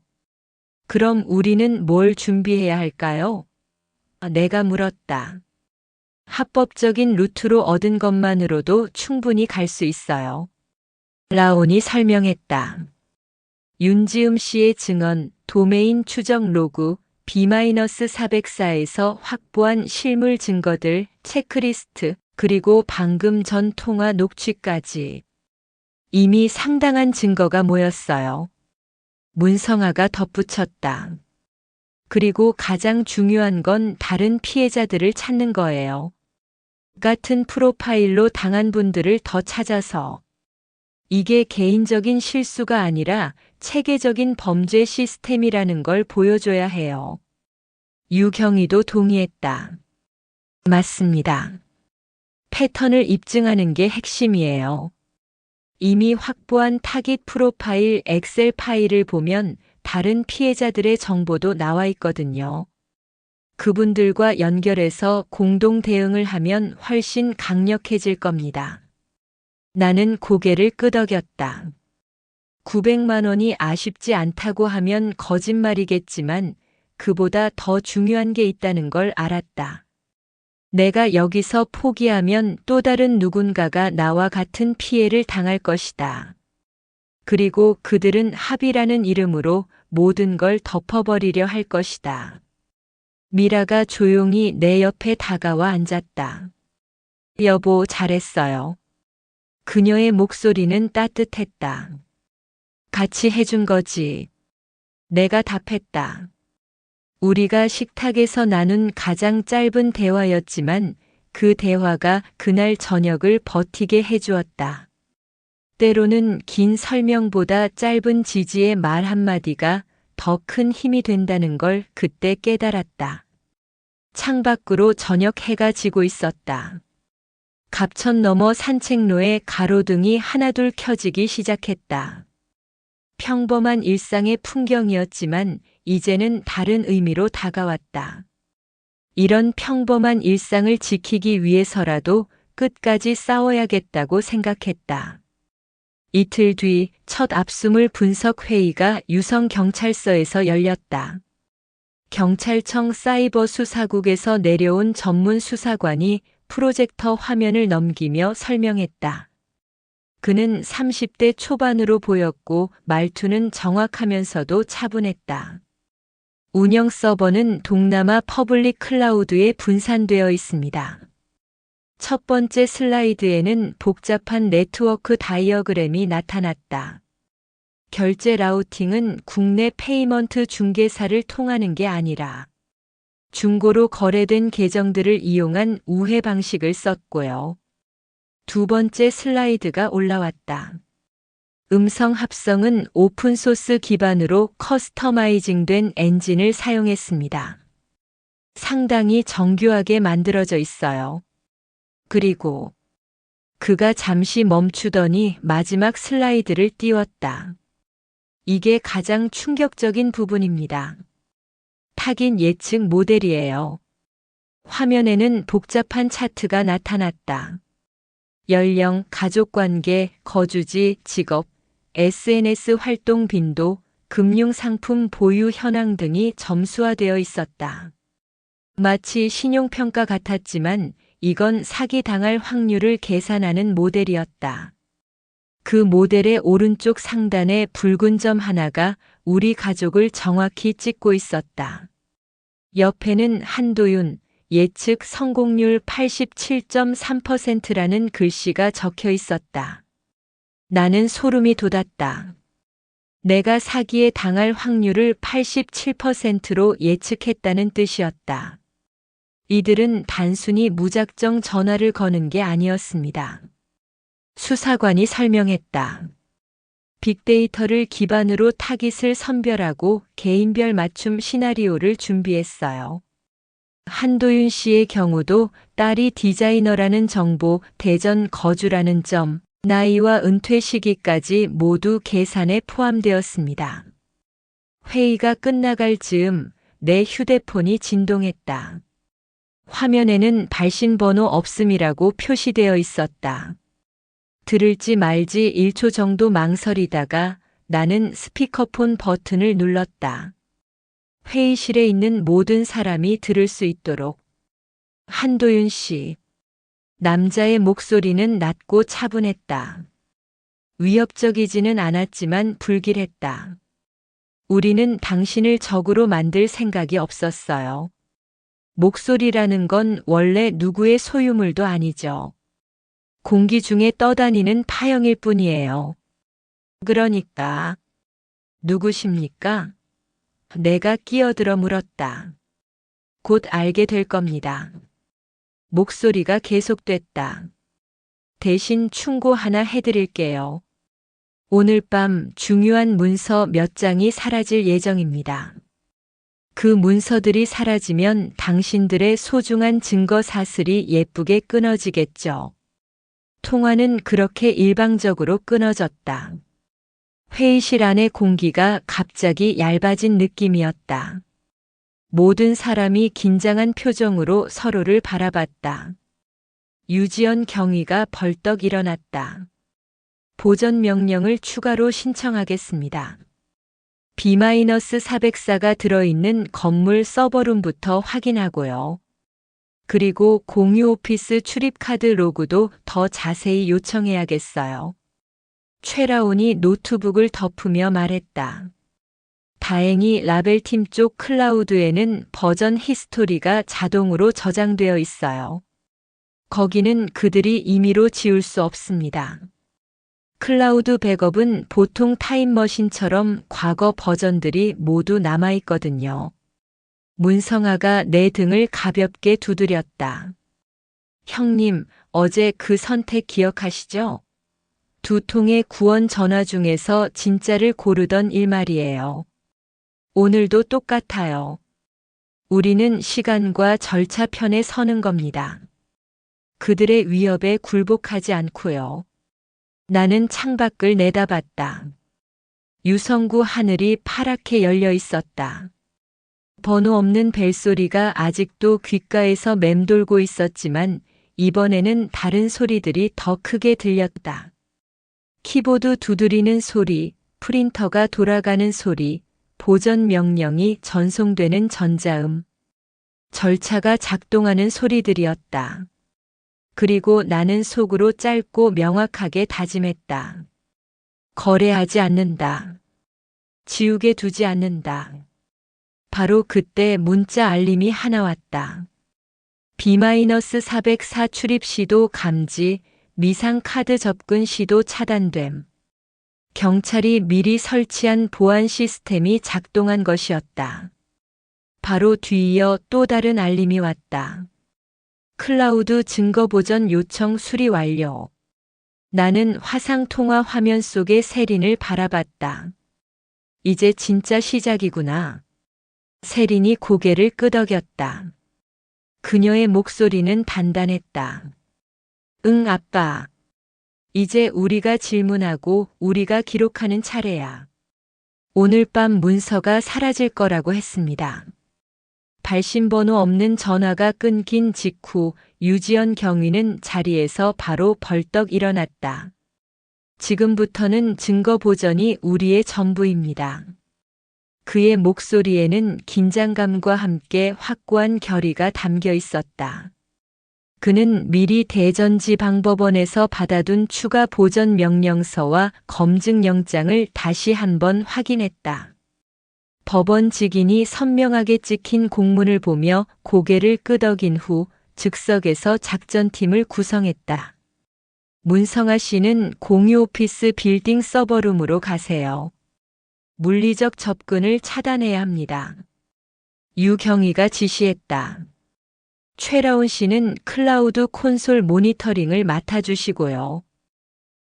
그럼 우리는 뭘 준비해야 할까요? 내가 물었다. 합법적인 루트로 얻은 것만으로도 충분히 갈 수 있어요. 라온이 설명했다. 윤지음 씨의 증언, 도메인 추적 로그, B-404에서 확보한 실물 증거들, 체크리스트, 그리고 방금 전 통화 녹취까지. 이미 상당한 증거가 모였어요. 문성아가 덧붙였다. 그리고 가장 중요한 건 다른 피해자들을 찾는 거예요. 같은 프로파일로 당한 분들을 더 찾아서. 이게 개인적인 실수가 아니라 체계적인 범죄 시스템이라는 걸 보여줘야 해요. 유경희도 동의했다. 맞습니다. 패턴을 입증하는 게 핵심이에요. 이미 확보한 타깃 프로파일 엑셀 파일을 보면 다른 피해자들의 정보도 나와 있거든요. 그분들과 연결해서 공동 대응을 하면 훨씬 강력해질 겁니다. 나는 고개를 끄덕였다. 900만 원이 아쉽지 않다고 하면 거짓말이겠지만 그보다 더 중요한 게 있다는 걸 알았다. 내가 여기서 포기하면 또 다른 누군가가 나와 같은 피해를 당할 것이다. 그리고 그들은 합의라는 이름으로 모든 걸 덮어버리려 할 것이다. 미라가 조용히 내 옆에 다가와 앉았다. 여보, 잘했어요. 그녀의 목소리는 따뜻했다. 같이 해준 거지. 내가 답했다. 우리가 식탁에서 나눈 가장 짧은 대화였지만 그 대화가 그날 저녁을 버티게 해주었다. 때로는 긴 설명보다 짧은 지지의 말 한마디가 더 큰 힘이 된다는 걸 그때 깨달았다. 창밖으로 저녁 해가 지고 있었다. 갑천 너머 산책로에 가로등이 하나둘 켜지기 시작했다. 평범한 일상의 풍경이었지만 이제는 다른 의미로 다가왔다. 이런 평범한 일상을 지키기 위해서라도 끝까지 싸워야겠다고 생각했다. 이틀 뒤 첫 압수물 분석 회의가 유성경찰서에서 열렸다. 경찰청 사이버 수사국에서 내려온 전문 수사관이 프로젝터 화면을 넘기며 설명했다. 그는 30대 초반으로 보였고 말투는 정확하면서도 차분했다. 운영 서버는 동남아 퍼블릭 클라우드에 분산되어 있습니다. 첫 번째 슬라이드에는 복잡한 네트워크 다이어그램이 나타났다. 결제 라우팅은 국내 페이먼트 중개사를 통하는 게 아니라 중고로 거래된 계정들을 이용한 우회 방식을 썼고요. 두 번째 슬라이드가 올라왔다. 음성 합성은 오픈소스 기반으로 커스터마이징된 엔진을 사용했습니다. 상당히 정교하게 만들어져 있어요. 그리고 그가 잠시 멈추더니 마지막 슬라이드를 띄웠다. 이게 가장 충격적인 부분입니다. 타깃 예측 모델이에요. 화면에는 복잡한 차트가 나타났다. 연령, 가족관계, 거주지, 직업, SNS 활동 빈도, 금융상품 보유 현황 등이 점수화되어 있었다. 마치 신용평가 같았지만 이건 사기당할 확률을 계산하는 모델이었다. 그 모델의 오른쪽 상단에 붉은 점 하나가 우리 가족을 정확히 찍고 있었다. 옆에는 한도윤, 예측 성공률 87.3%라는 글씨가 적혀 있었다. 나는 소름이 돋았다. 내가 사기에 당할 확률을 87%로 예측했다는 뜻이었다. 이들은 단순히 무작정 전화를 거는 게 아니었습니다. 수사관이 설명했다. 빅데이터를 기반으로 타깃을 선별하고 개인별 맞춤 시나리오를 준비했어요. 한도윤 씨의 경우도 딸이 디자이너라는 정보, 대전 거주라는 점, 나이와 은퇴 시기까지 모두 계산에 포함되었습니다. 회의가 끝나갈 즈음 내 휴대폰이 진동했다. 화면에는 발신 번호 없음이라고 표시되어 있었다. 들을지 말지 1초 정도 망설이다가 나는 스피커폰 버튼을 눌렀다. 회의실에 있는 모든 사람이 들을 수 있도록. 한도윤 씨. 남자의 목소리는 낮고 차분했다. 위협적이지는 않았지만 불길했다. 우리는 당신을 적으로 만들 생각이 없었어요. 목소리라는 건 원래 누구의 소유물도 아니죠. 공기 중에 떠다니는 파형일 뿐이에요. 그러니까 누구십니까? 내가 끼어들어 물었다. 곧 알게 될 겁니다. 목소리가 계속됐다. 대신 충고 하나 해드릴게요. 오늘 밤 중요한 문서 몇 장이 사라질 예정입니다. 그 문서들이 사라지면 당신들의 소중한 증거 사슬이 예쁘게 끊어지겠죠. 통화는 그렇게 일방적으로 끊어졌다. 회의실 안의 공기가 갑자기 얇아진 느낌이었다. 모든 사람이 긴장한 표정으로 서로를 바라봤다. 유지연 경위가 벌떡 일어났다. 보전 명령을 추가로 신청하겠습니다. B-404가 들어있는 건물 서버룸부터 확인하고요. 그리고 공유 오피스 출입카드 로그도 더 자세히 요청해야겠어요. 최라온이 노트북을 덮으며 말했다. 다행히 라벨팀 쪽 클라우드에는 버전 히스토리가 자동으로 저장되어 있어요. 거기는 그들이 임의로 지울 수 없습니다. 클라우드 백업은 보통 타임머신처럼 과거 버전들이 모두 남아있거든요. 문성아가 내 등을 가볍게 두드렸다. 형님, 어제 그 선택 기억하시죠? 두 통의 구원 전화 중에서 진짜를 고르던 일말이에요. 오늘도 똑같아요. 우리는 시간과 절차 편에 서는 겁니다. 그들의 위협에 굴복하지 않고요. 나는 창밖을 내다봤다. 유성구 하늘이 파랗게 열려 있었다. 번호 없는 벨소리가 아직도 귓가에서 맴돌고 있었지만 이번에는 다른 소리들이 더 크게 들렸다. 키보드 두드리는 소리, 프린터가 돌아가는 소리, 보전 명령이 전송되는 전자음. 절차가 작동하는 소리들이었다. 그리고 나는 속으로 짧고 명확하게 다짐했다. 거래하지 않는다. 지우개 두지 않는다. 바로 그때 문자 알림이 하나 왔다. B-404 출입 시도 감지, 미상 카드 접근 시도 차단됨. 경찰이 미리 설치한 보안 시스템이 작동한 것이었다. 바로 뒤이어 또 다른 알림이 왔다. 클라우드 증거 보전 요청 수리 완료. 나는 화상 통화 화면 속의 세린을 바라봤다. 이제 진짜 시작이구나. 세린이 고개를 끄덕였다. 그녀의 목소리는 단단했다. 응, 아빠. 이제 우리가 질문하고 우리가 기록하는 차례야. 오늘 밤 문서가 사라질 거라고 했습니다. 발신번호 없는 전화가 끊긴 직후 유지연 경위는 자리에서 바로 벌떡 일어났다. 지금부터는 증거 보전이 우리의 전부입니다. 그의 목소리에는 긴장감과 함께 확고한 결의가 담겨 있었다. 그는 미리 대전지방법원에서 받아둔 추가 보전 명령서와 검증영장을 다시 한번 확인했다. 법원 직인이 선명하게 찍힌 공문을 보며 고개를 끄덕인 후 즉석에서 작전팀을 구성했다. 문성아 씨는 공유 오피스 빌딩 서버룸으로 가세요. 물리적 접근을 차단해야 합니다. 유경희가 지시했다. 최라운 씨는 클라우드 콘솔 모니터링을 맡아주시고요.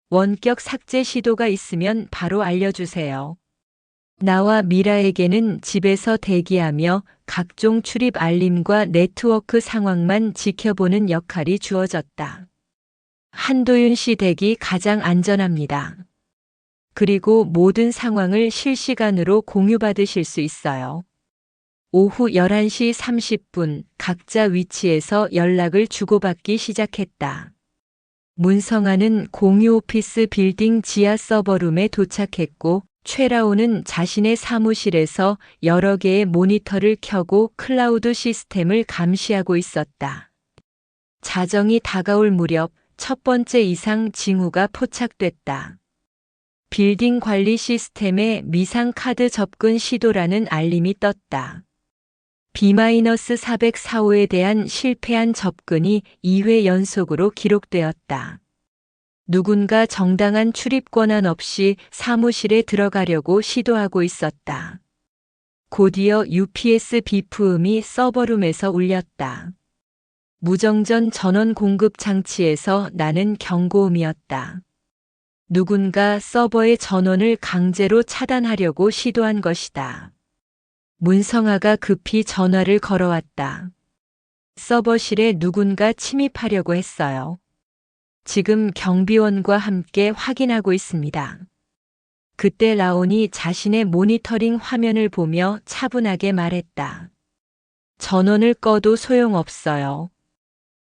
원격 삭제 시도가 있으면 바로 알려주세요. 나와 미라에게는 집에서 대기하며 각종 출입 알림과 네트워크 상황만 지켜보는 역할이 주어졌다. 한도윤 씨 댁이 가장 안전합니다. 그리고 모든 상황을 실시간으로 공유받으실 수 있어요. 오후 11시 30분 각자 위치에서 연락을 주고받기 시작했다. 문성아는 공유 오피스 빌딩 지하 서버룸에 도착했고 최라오는 자신의 사무실에서 여러 개의 모니터를 켜고 클라우드 시스템을 감시하고 있었다. 자정이 다가올 무렵 첫 번째 이상 징후가 포착됐다. 빌딩 관리 시스템에 미상 카드 접근 시도라는 알림이 떴다. B-404호에 대한 실패한 접근이 2회 연속으로 기록되었다. 누군가 정당한 출입 권한 없이 사무실에 들어가려고 시도하고 있었다. 곧이어 UPS 비프음이 서버룸에서 울렸다. 무정전 전원 공급 장치에서 나는 경고음이었다. 누군가 서버의 전원을 강제로 차단하려고 시도한 것이다. 문성아가 급히 전화를 걸어왔다. 서버실에 누군가 침입하려고 했어요. 지금 경비원과 함께 확인하고 있습니다. 그때 라온이 자신의 모니터링 화면을 보며 차분하게 말했다. 전원을 꺼도 소용없어요.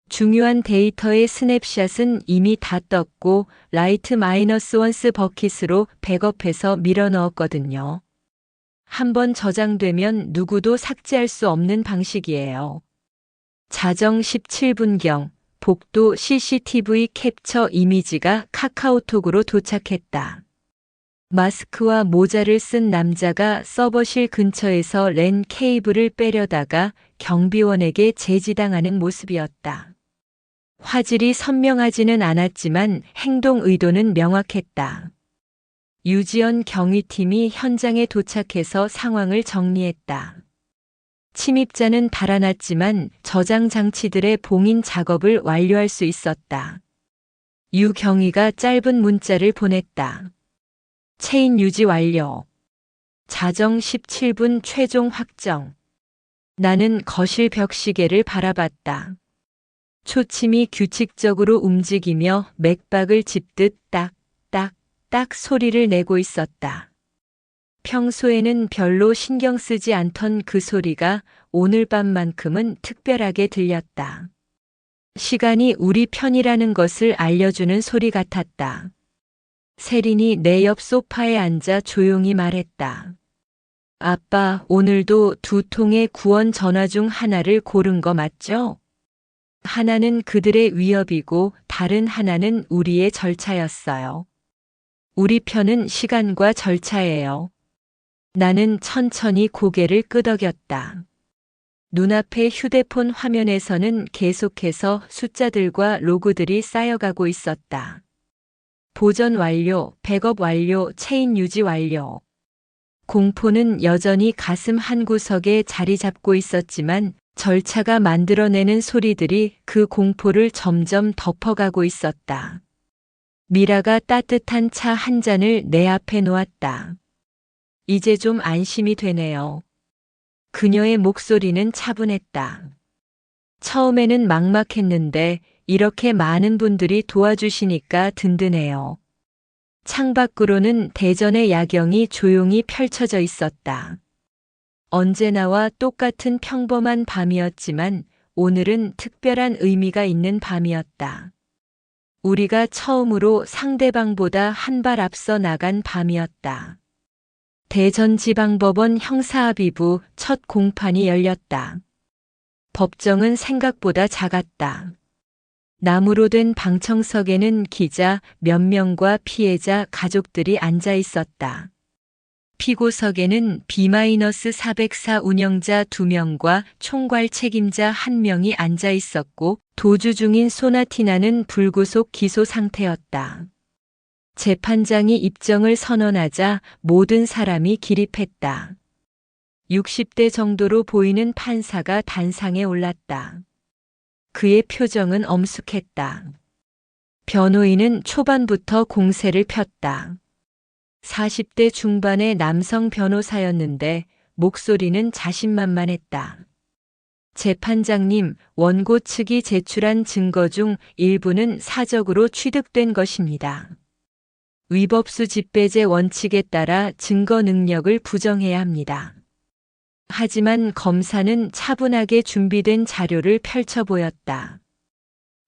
중요한 데이터의 스냅샷은 이미 다 떴고 라이트 마이너스 원스 버킷으로 백업해서 밀어 넣었거든요. 한번 저장되면 누구도 삭제할 수 없는 방식이에요. 자정 17분경 복도 CCTV 캡처 이미지가 카카오톡으로 도착했다. 마스크와 모자를 쓴 남자가 서버실 근처에서 랜 케이블을 빼려다가 경비원에게 제지당하는 모습이었다. 화질이 선명하지는 않았지만 행동 의도는 명확했다. 유지연 경위팀이 현장에 도착해서 상황을 정리했다. 침입자는 달아났지만 저장 장치들의 봉인 작업을 완료할 수 있었다. 유경희가 짧은 문자를 보냈다. 체인 유지 완료. 자정 17분 최종 확정. 나는 거실 벽시계를 바라봤다. 초침이 규칙적으로 움직이며 맥박을 짚듯 딱, 딱, 딱 소리를 내고 있었다. 평소에는 별로 신경 쓰지 않던 그 소리가 오늘 밤만큼은 특별하게 들렸다. 시간이 우리 편이라는 것을 알려주는 소리 같았다. 세린이 내 옆 소파에 앉아 조용히 말했다. 아빠, 오늘도 2통의 구원 전화 중 하나를 고른 거 맞죠? 하나는 그들의 위협이고 다른 하나는 우리의 절차였어요. 우리 편은 시간과 절차예요. 나는 천천히 고개를 끄덕였다. 눈앞의 휴대폰 화면에서는 계속해서 숫자들과 로그들이 쌓여가고 있었다. 보전 완료, 백업 완료, 체인 유지 완료. 공포는 여전히 가슴 한구석에 자리 잡고 있었지만 절차가 만들어내는 소리들이 그 공포를 점점 덮어가고 있었다. 미라가 따뜻한 차 한 잔을 내 앞에 놓았다. 이제 좀 안심이 되네요. 그녀의 목소리는 차분했다. 처음에는 막막했는데 이렇게 많은 분들이 도와주시니까 든든해요. 창밖으로는 대전의 야경이 조용히 펼쳐져 있었다. 언제나와 똑같은 평범한 밤이었지만 오늘은 특별한 의미가 있는 밤이었다. 우리가 처음으로 상대방보다 한 발 앞서 나간 밤이었다. 대전지방법원 형사합의부 첫 공판이 열렸다. 법정은 생각보다 작았다. 나무로 된 방청석에는 기자 몇 명과 피해자 가족들이 앉아 있었다. 피고석에는 B-404 운영자 2명과 총괄 책임자 1명이 앉아 있었고 도주 중인 소나티나는 불구속 기소 상태였다. 재판장이 입정을 선언하자 모든 사람이 기립했다. 60대 정도로 보이는 판사가 단상에 올랐다. 그의 표정은 엄숙했다. 변호인은 초반부터 공세를 폈다. 40대 중반의 남성 변호사였는데 목소리는 자신만만했다. 재판장님, 원고 측이 제출한 증거 중 일부는 사적으로 취득된 것입니다. 위법수 집배제 원칙에 따라 증거 능력을 부정해야 합니다. 하지만 검사는 차분하게 준비된 자료를 펼쳐 보였다.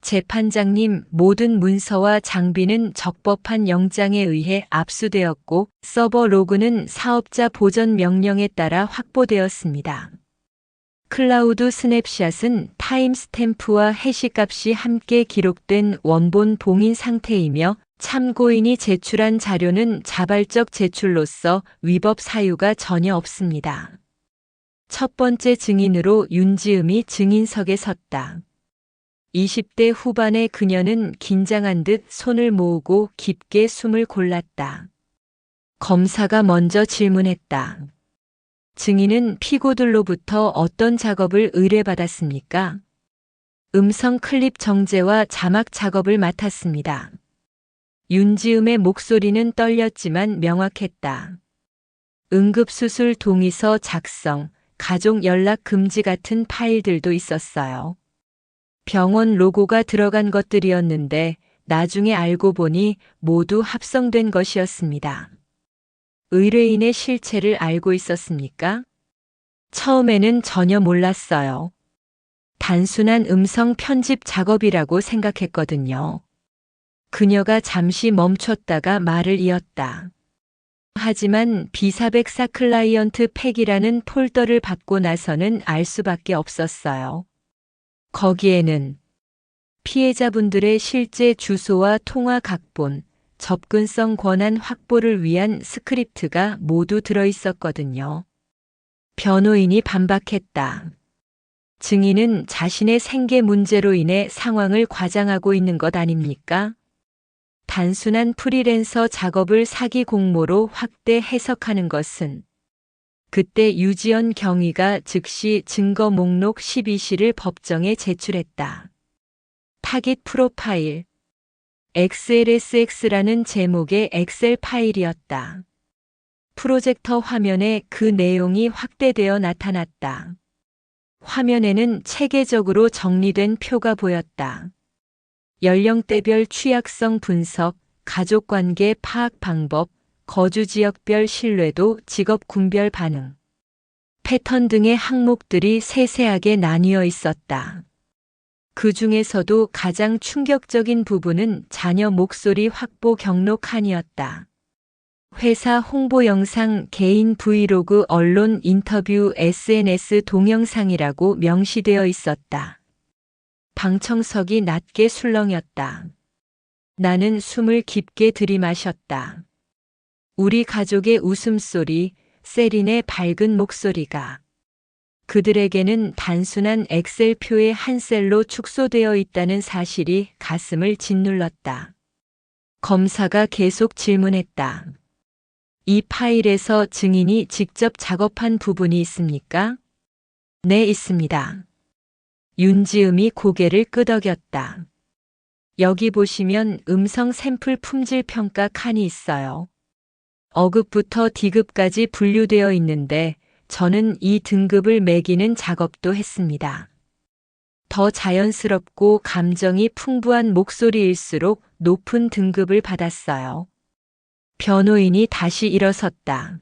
재판장님, 모든 문서와 장비는 적법한 영장에 의해 압수되었고 서버 로그는 사업자 보전 명령에 따라 확보되었습니다. 클라우드 스냅샷은 타임스탬프와 해시값이 함께 기록된 원본 봉인 상태이며 참고인이 제출한 자료는 자발적 제출로서 위법 사유가 전혀 없습니다. 첫 번째 증인으로 윤지음이 증인석에 섰다. 20대 후반의 그녀는 긴장한 듯 손을 모으고 깊게 숨을 골랐다. 검사가 먼저 질문했다. 증인은 피고들로부터 어떤 작업을 의뢰받았습니까? 음성 클립 정제와 자막 작업을 맡았습니다. 윤지음의 목소리는 떨렸지만 명확했다. 응급수술 동의서 작성, 가족 연락 금지 같은 파일들도 있었어요. 병원 로고가 들어간 것들이었는데 나중에 알고 보니 모두 합성된 것이었습니다. 의뢰인의 실체를 알고 있었습니까? 처음에는 전혀 몰랐어요. 단순한 음성 편집 작업이라고 생각했거든요. 그녀가 잠시 멈췄다가 말을 이었다. 하지만 B404 클라이언트 팩이라는 폴더를 받고 나서는 알 수밖에 없었어요. 거기에는 피해자분들의 실제 주소와 통화 각본, 접근성 권한 확보를 위한 스크립트가 모두 들어있었거든요. 변호인이 반박했다. 증인은 자신의 생계 문제로 인해 상황을 과장하고 있는 것 아닙니까? 단순한 프리랜서 작업을 사기 공모로 확대 해석하는 것은 그때 유지연 경위가 즉시 증거 목록 12시를 법정에 제출했다. 타깃 프로파일 XLSX라는 제목의 엑셀 파일이었다. 프로젝터 화면에 그 내용이 확대되어 나타났다. 화면에는 체계적으로 정리된 표가 보였다. 연령대별 취약성 분석, 가족관계 파악 방법, 거주지역별 신뢰도, 직업군별 반응, 패턴 등의 항목들이 세세하게 나뉘어 있었다. 그 중에서도 가장 충격적인 부분은 자녀 목소리 확보 경로 칸이었다. 회사 홍보 영상, 개인 브이로그, 언론 인터뷰, SNS 동영상이라고 명시되어 있었다. 방청석이 낮게 술렁였다. 나는 숨을 깊게 들이마셨다. 우리 가족의 웃음소리, 세린의 밝은 목소리가 그들에게는 단순한 엑셀표의 한 셀로 축소되어 있다는 사실이 가슴을 짓눌렀다. 검사가 계속 질문했다. 이 파일에서 증인이 직접 작업한 부분이 있습니까? 네, 있습니다. 윤지음이 고개를 끄덕였다. 여기 보시면 음성 샘플 품질 평가 칸이 있어요. 어급부터 D급까지 분류되어 있는데 저는 이 등급을 매기는 작업도 했습니다. 더 자연스럽고 감정이 풍부한 목소리일수록 높은 등급을 받았어요. 변호인이 다시 일어섰다.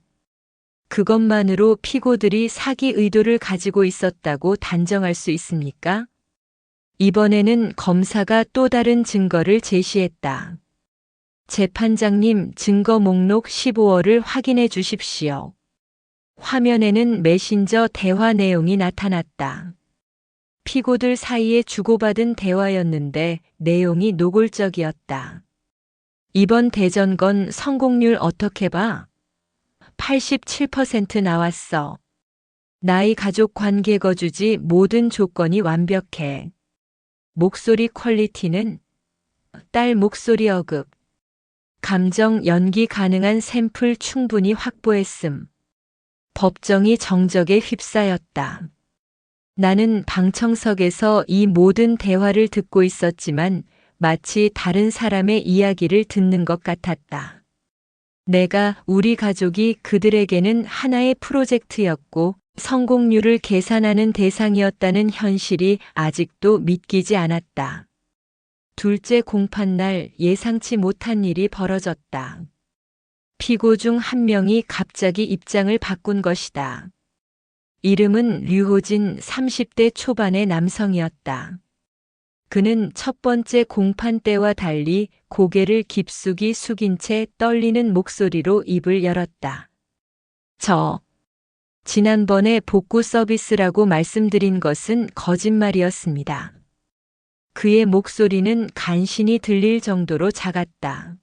그것만으로 피고들이 사기 의도를 가지고 있었다고 단정할 수 있습니까? 이번에는 검사가 또 다른 증거를 제시했다. 재판장님, 증거 목록 15호를 확인해 주십시오. 화면에는 메신저 대화 내용이 나타났다. 피고들 사이에 주고받은 대화였는데 내용이 노골적이었다. 이번 대전건 성공률 어떻게 봐? 87% 나왔어. 나이, 가족 관계, 거주지 모든 조건이 완벽해. 목소리 퀄리티는 딸 목소리 어급. 감정 연기 가능한 샘플 충분히 확보했음. 법정이 정적에 휩싸였다. 나는 방청석에서 이 모든 대화를 듣고 있었지만 마치 다른 사람의 이야기를 듣는 것 같았다. 내가, 우리 가족이 그들에게는 하나의 프로젝트였고 성공률을 계산하는 대상이었다는 현실이 아직도 믿기지 않았다. 둘째 공판날 예상치 못한 일이 벌어졌다. 피고 중 한 명이 갑자기 입장을 바꾼 것이다. 이름은 류호진, 30대 초반의 남성이었다. 그는 첫 번째 공판 때와 달리 고개를 깊숙이 숙인 채 떨리는 목소리로 입을 열었다. 지난번에 복구 서비스라고 말씀드린 것은 거짓말이었습니다. 그의 목소리는 간신히 들릴 정도로 작았다.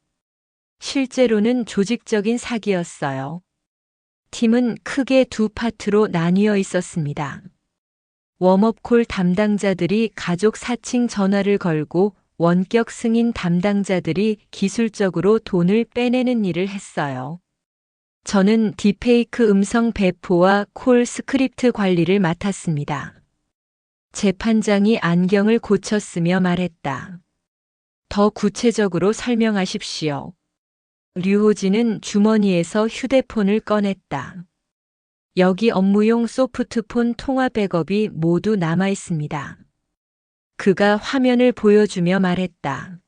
실제로는 조직적인 사기였어요. 팀은 크게 두 파트로 나뉘어 있었습니다. 웜업콜 담당자들이 가족 사칭 전화를 걸고 원격 승인 담당자들이 기술적으로 돈을 빼내는 일을 했어요. 저는 딥페이크 음성 배포와 콜 스크립트 관리를 맡았습니다. 재판장이 안경을 고쳤으며 말했다. 더 구체적으로 설명하십시오. 류호진은 주머니에서 휴대폰을 꺼냈다. 여기 업무용 소프트폰 통화 백업이 모두 남아 있습니다. 그가 화면을 보여주며 말했다.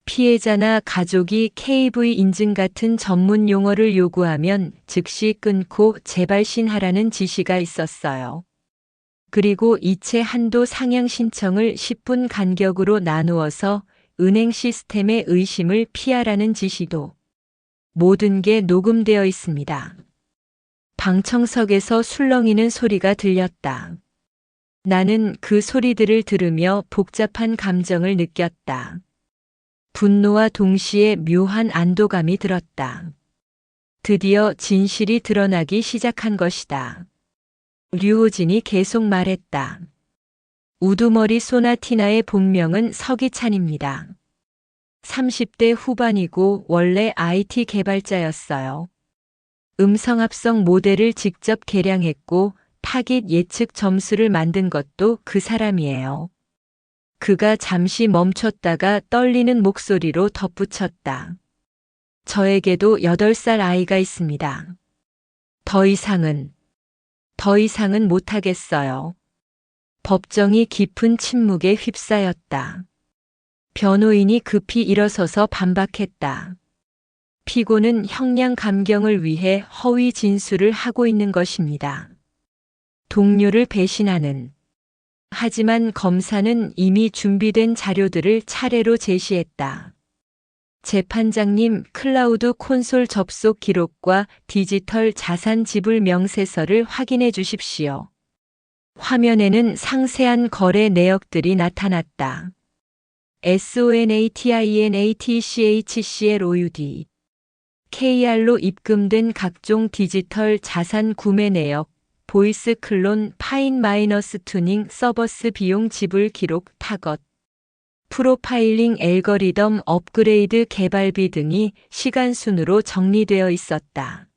피해자나 가족이 KV 인증 같은 전문 용어를 요구하면 즉시 끊고 재발신하라는 지시가 있었어요. 그리고 이체 한도 상향 신청을 10분 간격으로 나누어서 은행 시스템의 의심을 피하라는 지시도. 모든 게 녹음되어 있습니다. 방청석에서 술렁이는 소리가 들렸다. 나는 그 소리들을 들으며 복잡한 감정을 느꼈다. 분노와 동시에 묘한 안도감이 들었다. 드디어 진실이 드러나기 시작한 것이다. 류호진이 계속 말했다. 우두머리 소나티나의 본명은 서기찬입니다. 30대 후반이고 원래 IT 개발자였어요. 음성합성 모델을 직접 개량했고 타깃 예측 점수를 만든 것도 그 사람이에요. 그가 잠시 멈췄다가 떨리는 목소리로 덧붙였다. 저에게도 8살 아이가 있습니다. 더 이상은 못하겠어요. 법정이 깊은 침묵에 휩싸였다. 변호인이 급히 일어서서 반박했다. 피고는 형량 감경을 위해 허위 진술을 하고 있는 것입니다. 동료를 배신하는. 하지만 검사는 이미 준비된 자료들을 차례로 제시했다. 재판장님, 클라우드 콘솔 접속 기록과 디지털 자산 지불 명세서를 확인해 주십시오. 화면에는 상세한 거래 내역들이 나타났다. SONATINATCHCLOUD KR로 입금된 각종 디지털 자산 구매 내역, 보이스 클론, 파인 마이너스 튜닝, 서버스 비용 지불 기록, 타겟, 프로파일링 앨거리덤 업그레이드 개발비 등이 시간 순으로 정리되어 있었다.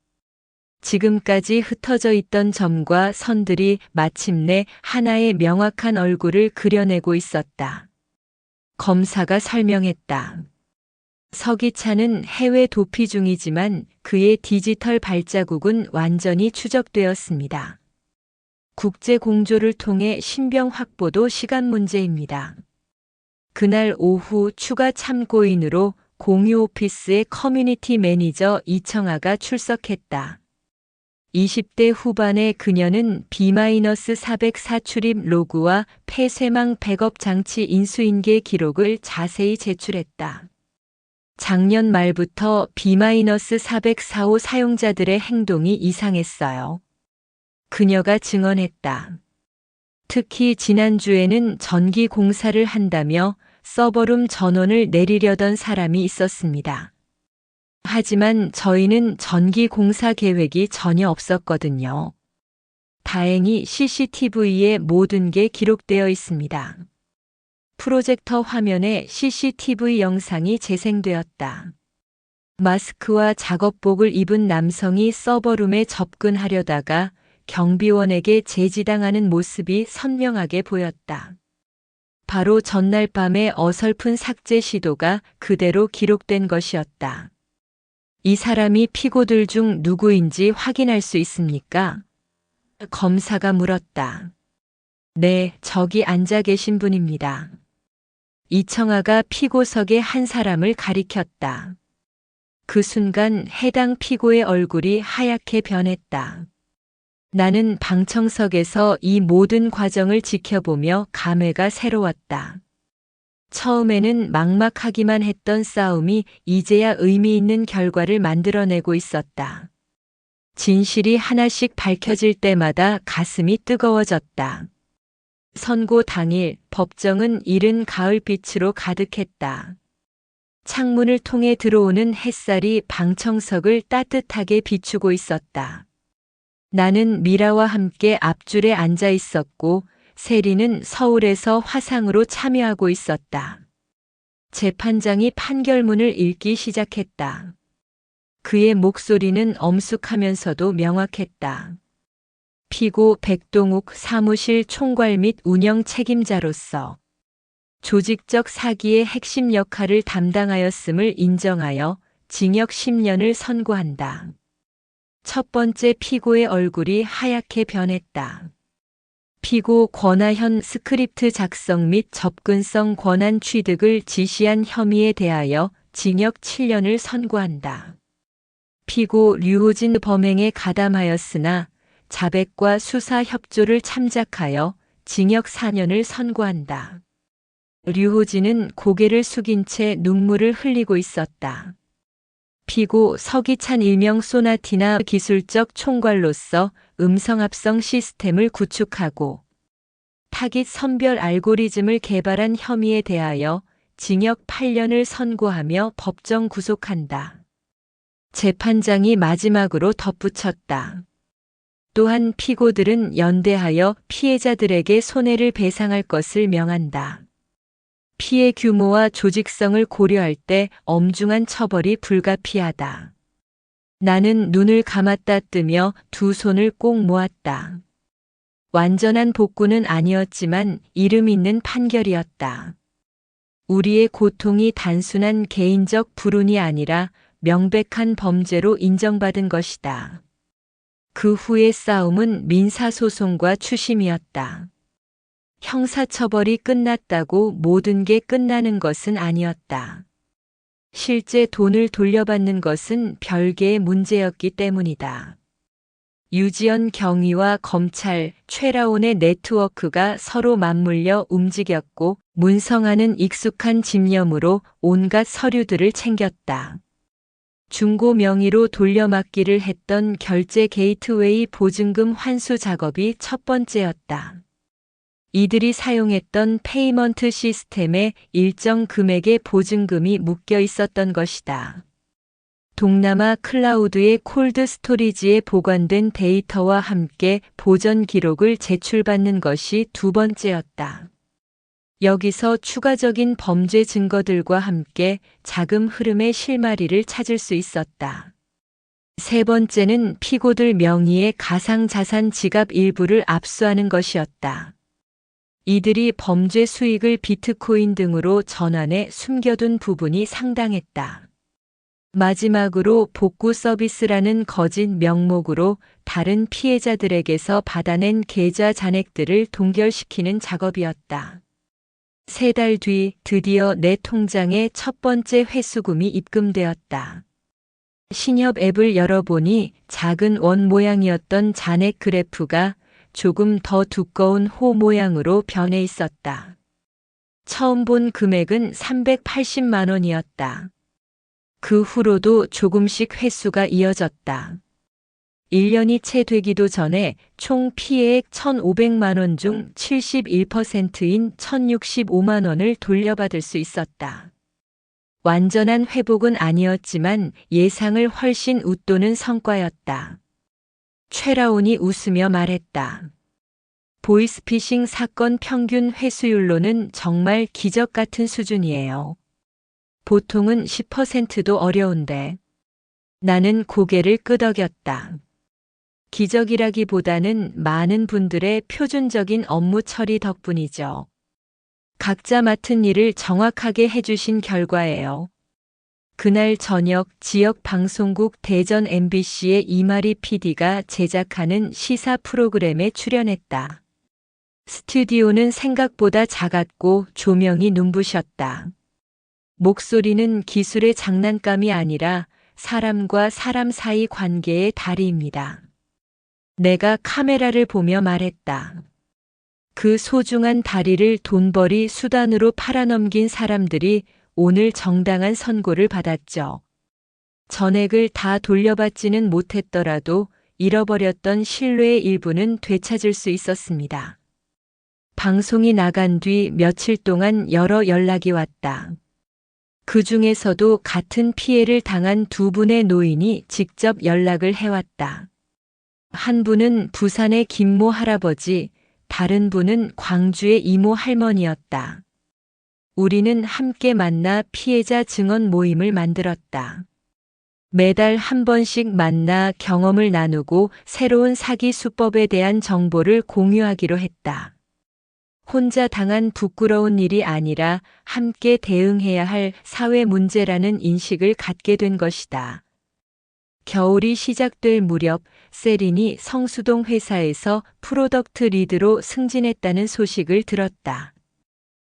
지금까지 흩어져 있던 점과 선들이 마침내 하나의 명확한 얼굴을 그려내고 있었다. 검사가 설명했다. 서기찬은 해외 도피 중이지만 그의 디지털 발자국은 완전히 추적되었습니다. 국제 공조를 통해 신병 확보도 시간 문제입니다. 그날 오후 추가 참고인으로 공유 오피스의 커뮤니티 매니저 이청아가 출석했다. 20대 후반의 그녀는 B-404 출입 로그와 폐쇄망 백업 장치 인수인계 기록을 자세히 제출했다. 작년 말부터 B-445 사용자들의 행동이 이상했어요. 그녀가 증언했다. 특히 지난주에는 전기 공사를 한다며 서버룸 전원을 내리려던 사람이 있었습니다. 하지만 저희는 전기 공사 계획이 전혀 없었거든요. 다행히 CCTV에 모든 게 기록되어 있습니다. 프로젝터 화면에 CCTV 영상이 재생되었다. 마스크와 작업복을 입은 남성이 서버룸에 접근하려다가 경비원에게 제지당하는 모습이 선명하게 보였다. 바로 전날 밤의 어설픈 삭제 시도가 그대로 기록된 것이었다. 이 사람이 피고들 중 누구인지 확인할 수 있습니까? 검사가 물었다. 네, 저기 앉아 계신 분입니다. 이청아가 피고석의 한 사람을 가리켰다. 그 순간 해당 피고의 얼굴이 하얗게 변했다. 나는 방청석에서 이 모든 과정을 지켜보며 감회가 새로웠다. 처음에는 막막하기만 했던 싸움이 이제야 의미 있는 결과를 만들어내고 있었다. 진실이 하나씩 밝혀질 때마다 가슴이 뜨거워졌다. 선고 당일 법정은 이른 가을빛으로 가득했다. 창문을 통해 들어오는 햇살이 방청석을 따뜻하게 비추고 있었다. 나는 미라와 함께 앞줄에 앉아 있었고 세리는 서울에서 화상으로 참여하고 있었다. 재판장이 판결문을 읽기 시작했다. 그의 목소리는 엄숙하면서도 명확했다. 피고 백동욱 사무실 총괄 및 운영 책임자로서 조직적 사기의 핵심 역할을 담당하였음을 인정하여 징역 10년을 선고한다. 첫 번째 피고의 얼굴이 하얗게 변했다. 피고 권하현 스크립트 작성 및 접근성 권한 취득을 지시한 혐의에 대하여 징역 7년을 선고한다. 피고 류호진 범행에 가담하였으나 자백과 수사 협조를 참작하여 징역 4년을 선고한다. 류호진은 고개를 숙인 채 눈물을 흘리고 있었다. 피고 서기찬 일명 소나티나 기술적 총괄로서 음성합성 시스템을 구축하고 타깃 선별 알고리즘을 개발한 혐의에 대하여 징역 8년을 선고하며 법정 구속한다. 재판장이 마지막으로 덧붙였다. 또한 피고들은 연대하여 피해자들에게 손해를 배상할 것을 명한다. 피해 규모와 조직성을 고려할 때 엄중한 처벌이 불가피하다. 나는 눈을 감았다 뜨며 두 손을 꼭 모았다. 완전한 복구는 아니었지만 이름 있는 판결이었다. 우리의 고통이 단순한 개인적 불운이 아니라 명백한 범죄로 인정받은 것이다. 그 후의 싸움은 민사소송과 추심이었다. 형사처벌이 끝났다고 모든 게 끝나는 것은 아니었다. 실제 돈을 돌려받는 것은 별개의 문제였기 때문이다. 유지연 경위와 검찰, 최라온의 네트워크가 서로 맞물려 움직였고 문성아는 익숙한 집념으로 온갖 서류들을 챙겼다. 중고 명의로 돌려막기를 했던 결제 게이트웨이 보증금 환수 작업이 첫 번째였다. 이들이 사용했던 페이먼트 시스템에 일정 금액의 보증금이 묶여 있었던 것이다. 동남아 클라우드의 콜드 스토리지에 보관된 데이터와 함께 보전 기록을 제출받는 것이 두 번째였다. 여기서 추가적인 범죄 증거들과 함께 자금 흐름의 실마리를 찾을 수 있었다. 세 번째는 피고들 명의의 가상자산 지갑 일부를 압수하는 것이었다. 이들이 범죄 수익을 비트코인 등으로 전환해 숨겨둔 부분이 상당했다. 마지막으로 복구 서비스라는 거짓 명목으로 다른 피해자들에게서 받아낸 계좌 잔액들을 동결시키는 작업이었다. 3달 뒤 드디어 내 통장에 첫 번째 회수금이 입금되었다. 신협 앱을 열어보니 작은 원 모양이었던 잔액 그래프가 조금 더 두꺼운 호 모양으로 변해 있었다. 처음 본 금액은 380만 원이었다. 그 후로도 조금씩 회수가 이어졌다. 1년이 채 되기도 전에 총 피해액 1,500만 원 중 71%인 1,065만 원을 돌려받을 수 있었다. 완전한 회복은 아니었지만 예상을 훨씬 웃도는 성과였다. 최라온이 웃으며 말했다. 보이스피싱 사건 평균 회수율로는 정말 기적 같은 수준이에요. 보통은 10%도 어려운데. 나는 고개를 끄덕였다. 기적이라기보다는 많은 분들의 표준적인 업무 처리 덕분이죠. 각자 맡은 일을 정확하게 해주신 결과예요. 그날 저녁 지역 방송국 대전 MBC의 이마리 PD가 제작하는 시사 프로그램에 출연했다. 스튜디오는 생각보다 작았고 조명이 눈부셨다. 목소리는 기술의 장난감이 아니라 사람과 사람 사이 관계의 다리입니다. 내가 카메라를 보며 말했다. 그 소중한 다리를 돈벌이 수단으로 팔아넘긴 사람들이 오늘 정당한 선고를 받았죠. 전액을 다 돌려받지는 못했더라도 잃어버렸던 신뢰의 일부는 되찾을 수 있었습니다. 방송이 나간 뒤 며칠 동안 여러 연락이 왔다. 그 중에서도 같은 피해를 당한 두 분의 노인이 직접 연락을 해왔다. 한 분은 부산의 김모 할아버지, 다른 분은 광주의 이모 할머니였다. 우리는 함께 만나 피해자 증언 모임을 만들었다. 매달 한 번씩 만나 경험을 나누고 새로운 사기 수법에 대한 정보를 공유하기로 했다. 혼자 당한 부끄러운 일이 아니라 함께 대응해야 할 사회 문제라는 인식을 갖게 된 것이다. 겨울이 시작될 무렵 세린이 성수동 회사에서 프로덕트 리드로 승진했다는 소식을 들었다.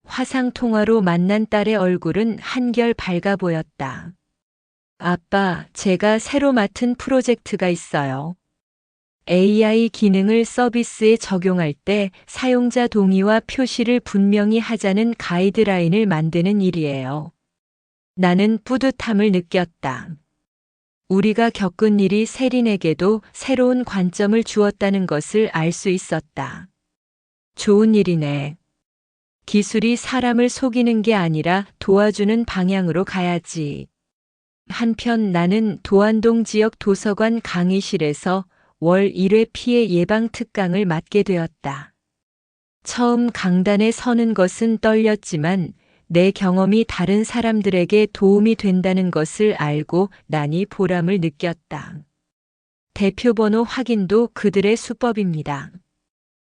화상통화로 만난 딸의 얼굴은 한결 밝아 보였다. 아빠, 제가 새로 맡은 프로젝트가 있어요. AI 기능을 서비스에 적용할 때 사용자 동의와 표시를 분명히 하자는 가이드라인을 만드는 일이에요. 나는 뿌듯함을 느꼈다. 우리가 겪은 일이 세린에게도 새로운 관점을 주었다는 것을 알 수 있었다. 좋은 일이네. 기술이 사람을 속이는 게 아니라 도와주는 방향으로 가야지. 한편 나는 도안동 지역 도서관 강의실에서 월 1회 피해 예방 특강을 맡게 되었다. 처음 강단에 서는 것은 떨렸지만 내 경험이 다른 사람들에게 도움이 된다는 것을 알고 나니 보람을 느꼈다. 대표번호 확인도 그들의 수법입니다.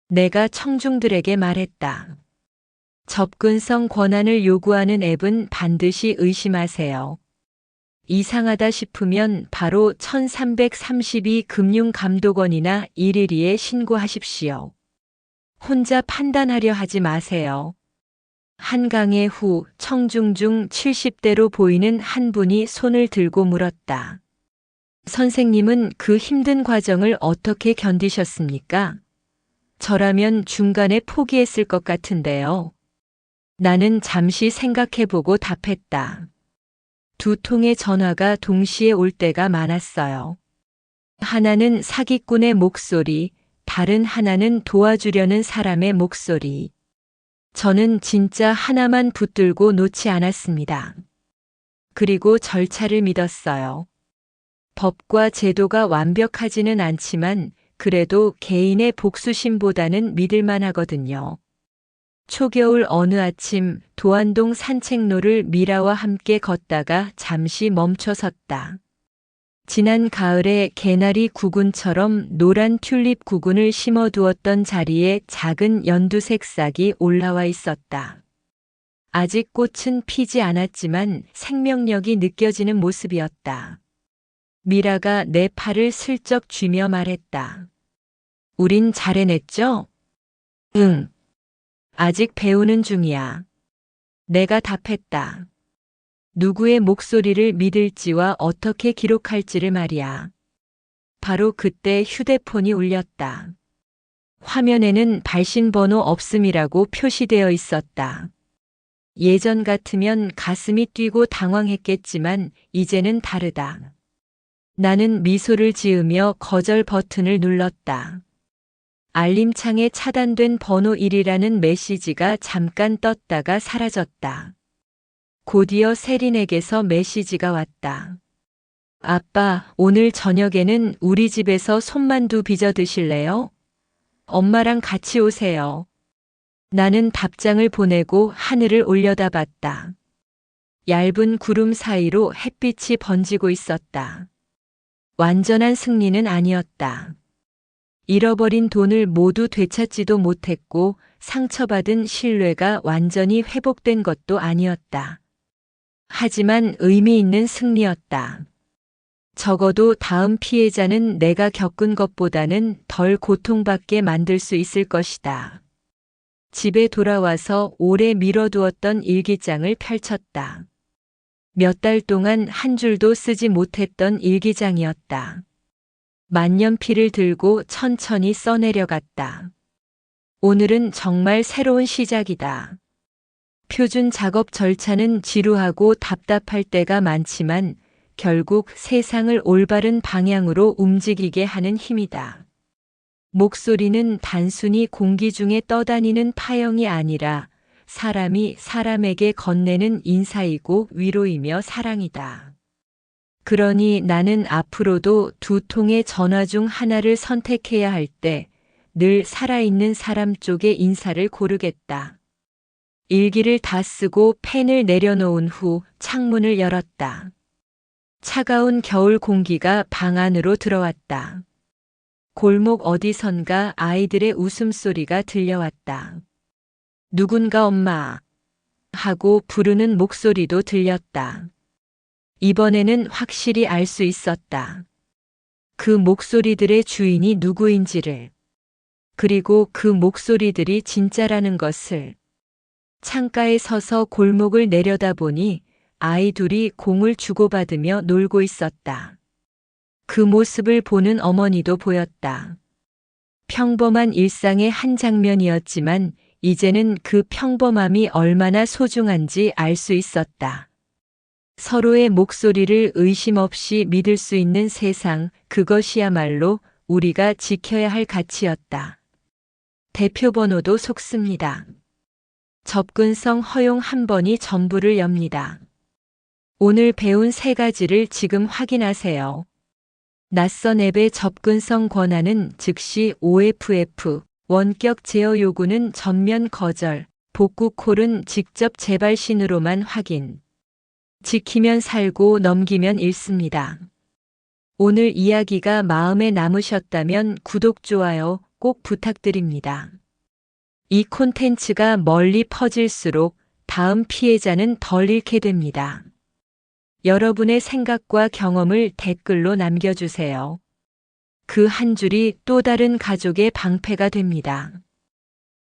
내가 청중들에게 말했다. 접근성 권한을 요구하는 앱은 반드시 의심하세요. 이상하다 싶으면 바로 1332 금융감독원이나 112에 신고하십시오. 혼자 판단하려 하지 마세요. 한 강의 후 청중 중 70대로 보이는 한 분이 손을 들고 물었다. 선생님은 그 힘든 과정을 어떻게 견디셨습니까? 저라면 중간에 포기했을 것 같은데요. 나는 잠시 생각해보고 답했다. 두 통의 전화가 동시에 올 때가 많았어요. 하나는 사기꾼의 목소리, 다른 하나는 도와주려는 사람의 목소리. 저는 진짜 하나만 붙들고 놓지 않았습니다. 그리고 절차를 믿었어요. 법과 제도가 완벽하지는 않지만 그래도 개인의 복수심보다는 믿을만 하거든요. 초겨울 어느 아침 도안동 산책로를 미라와 함께 걷다가 잠시 멈춰섰다. 지난 가을에 개나리 구근처럼 노란 튤립 구근을 심어두었던 자리에 작은 연두색 싹이 올라와 있었다. 아직 꽃은 피지 않았지만 생명력이 느껴지는 모습이었다. 미라가 내 팔을 슬쩍 쥐며 말했다. 우린 잘 해냈죠? 응. 아직 배우는 중이야. 내가 답했다. 누구의 목소리를 믿을지와 어떻게 기록할지를 말이야. 바로 그때 휴대폰이 울렸다. 화면에는 발신번호 없음이라고 표시되어 있었다. 예전 같으면 가슴이 뛰고 당황했겠지만 이제는 다르다. 나는 미소를 지으며 거절 버튼을 눌렀다. 알림창에 차단된 번호 1이라는 메시지가 잠깐 떴다가 사라졌다. 곧이어 세린에게서 메시지가 왔다. 아빠, 오늘 저녁에는 우리 집에서 손만두 빚어 드실래요? 엄마랑 같이 오세요. 나는 답장을 보내고 하늘을 올려다봤다. 얇은 구름 사이로 햇빛이 번지고 있었다. 완전한 승리는 아니었다. 잃어버린 돈을 모두 되찾지도 못했고 상처받은 신뢰가 완전히 회복된 것도 아니었다. 하지만 의미 있는 승리였다. 적어도 다음 피해자는 내가 겪은 것보다는 덜 고통받게 만들 수 있을 것이다. 집에 돌아와서 오래 미뤄두었던 일기장을 펼쳤다. 몇 달 동안 한 줄도 쓰지 못했던 일기장이었다. 만년필을 들고 천천히 써내려갔다. 오늘은 정말 새로운 시작이다. 표준 작업 절차는 지루하고 답답할 때가 많지만 결국 세상을 올바른 방향으로 움직이게 하는 힘이다. 목소리는 단순히 공기 중에 떠다니는 파형이 아니라 사람이 사람에게 건네는 인사이고 위로이며 사랑이다. 그러니 나는 앞으로도 두 통의 전화 중 하나를 선택해야 할 때 늘 살아있는 사람 쪽의 인사를 고르겠다. 일기를 다 쓰고 펜을 내려놓은 후 창문을 열었다. 차가운 겨울 공기가 방 안으로 들어왔다. 골목 어디선가 아이들의 웃음소리가 들려왔다. 누군가 엄마 하고 부르는 목소리도 들렸다. 이번에는 확실히 알 수 있었다. 그 목소리들의 주인이 누구인지를, 그리고 그 목소리들이 진짜라는 것을. 창가에 서서 골목을 내려다보니 아이 둘이 공을 주고받으며 놀고 있었다. 그 모습을 보는 어머니도 보였다. 평범한 일상의 한 장면이었지만 이제는 그 평범함이 얼마나 소중한지 알 수 있었다. 서로의 목소리를 의심 없이 믿을 수 있는 세상, 그것이야말로 우리가 지켜야 할 가치였다. 대표번호도 속습니다. 접근성 허용 한 번이 전부를 엽니다. 오늘 배운 3가지를 지금 확인하세요. 낯선 앱의 접근성 권한은 즉시 OFF, 원격 제어 요구는 전면 거절, 복구콜은 직접 재발신으로만 확인. 지키면 살고 넘기면 잃습니다. 오늘 이야기가 마음에 남으셨다면 구독, 좋아요 꼭 부탁드립니다. 이 콘텐츠가 멀리 퍼질수록 다음 피해자는 덜 잃게 됩니다. 여러분의 생각과 경험을 댓글로 남겨주세요. 그 한 줄이 또 다른 가족의 방패가 됩니다.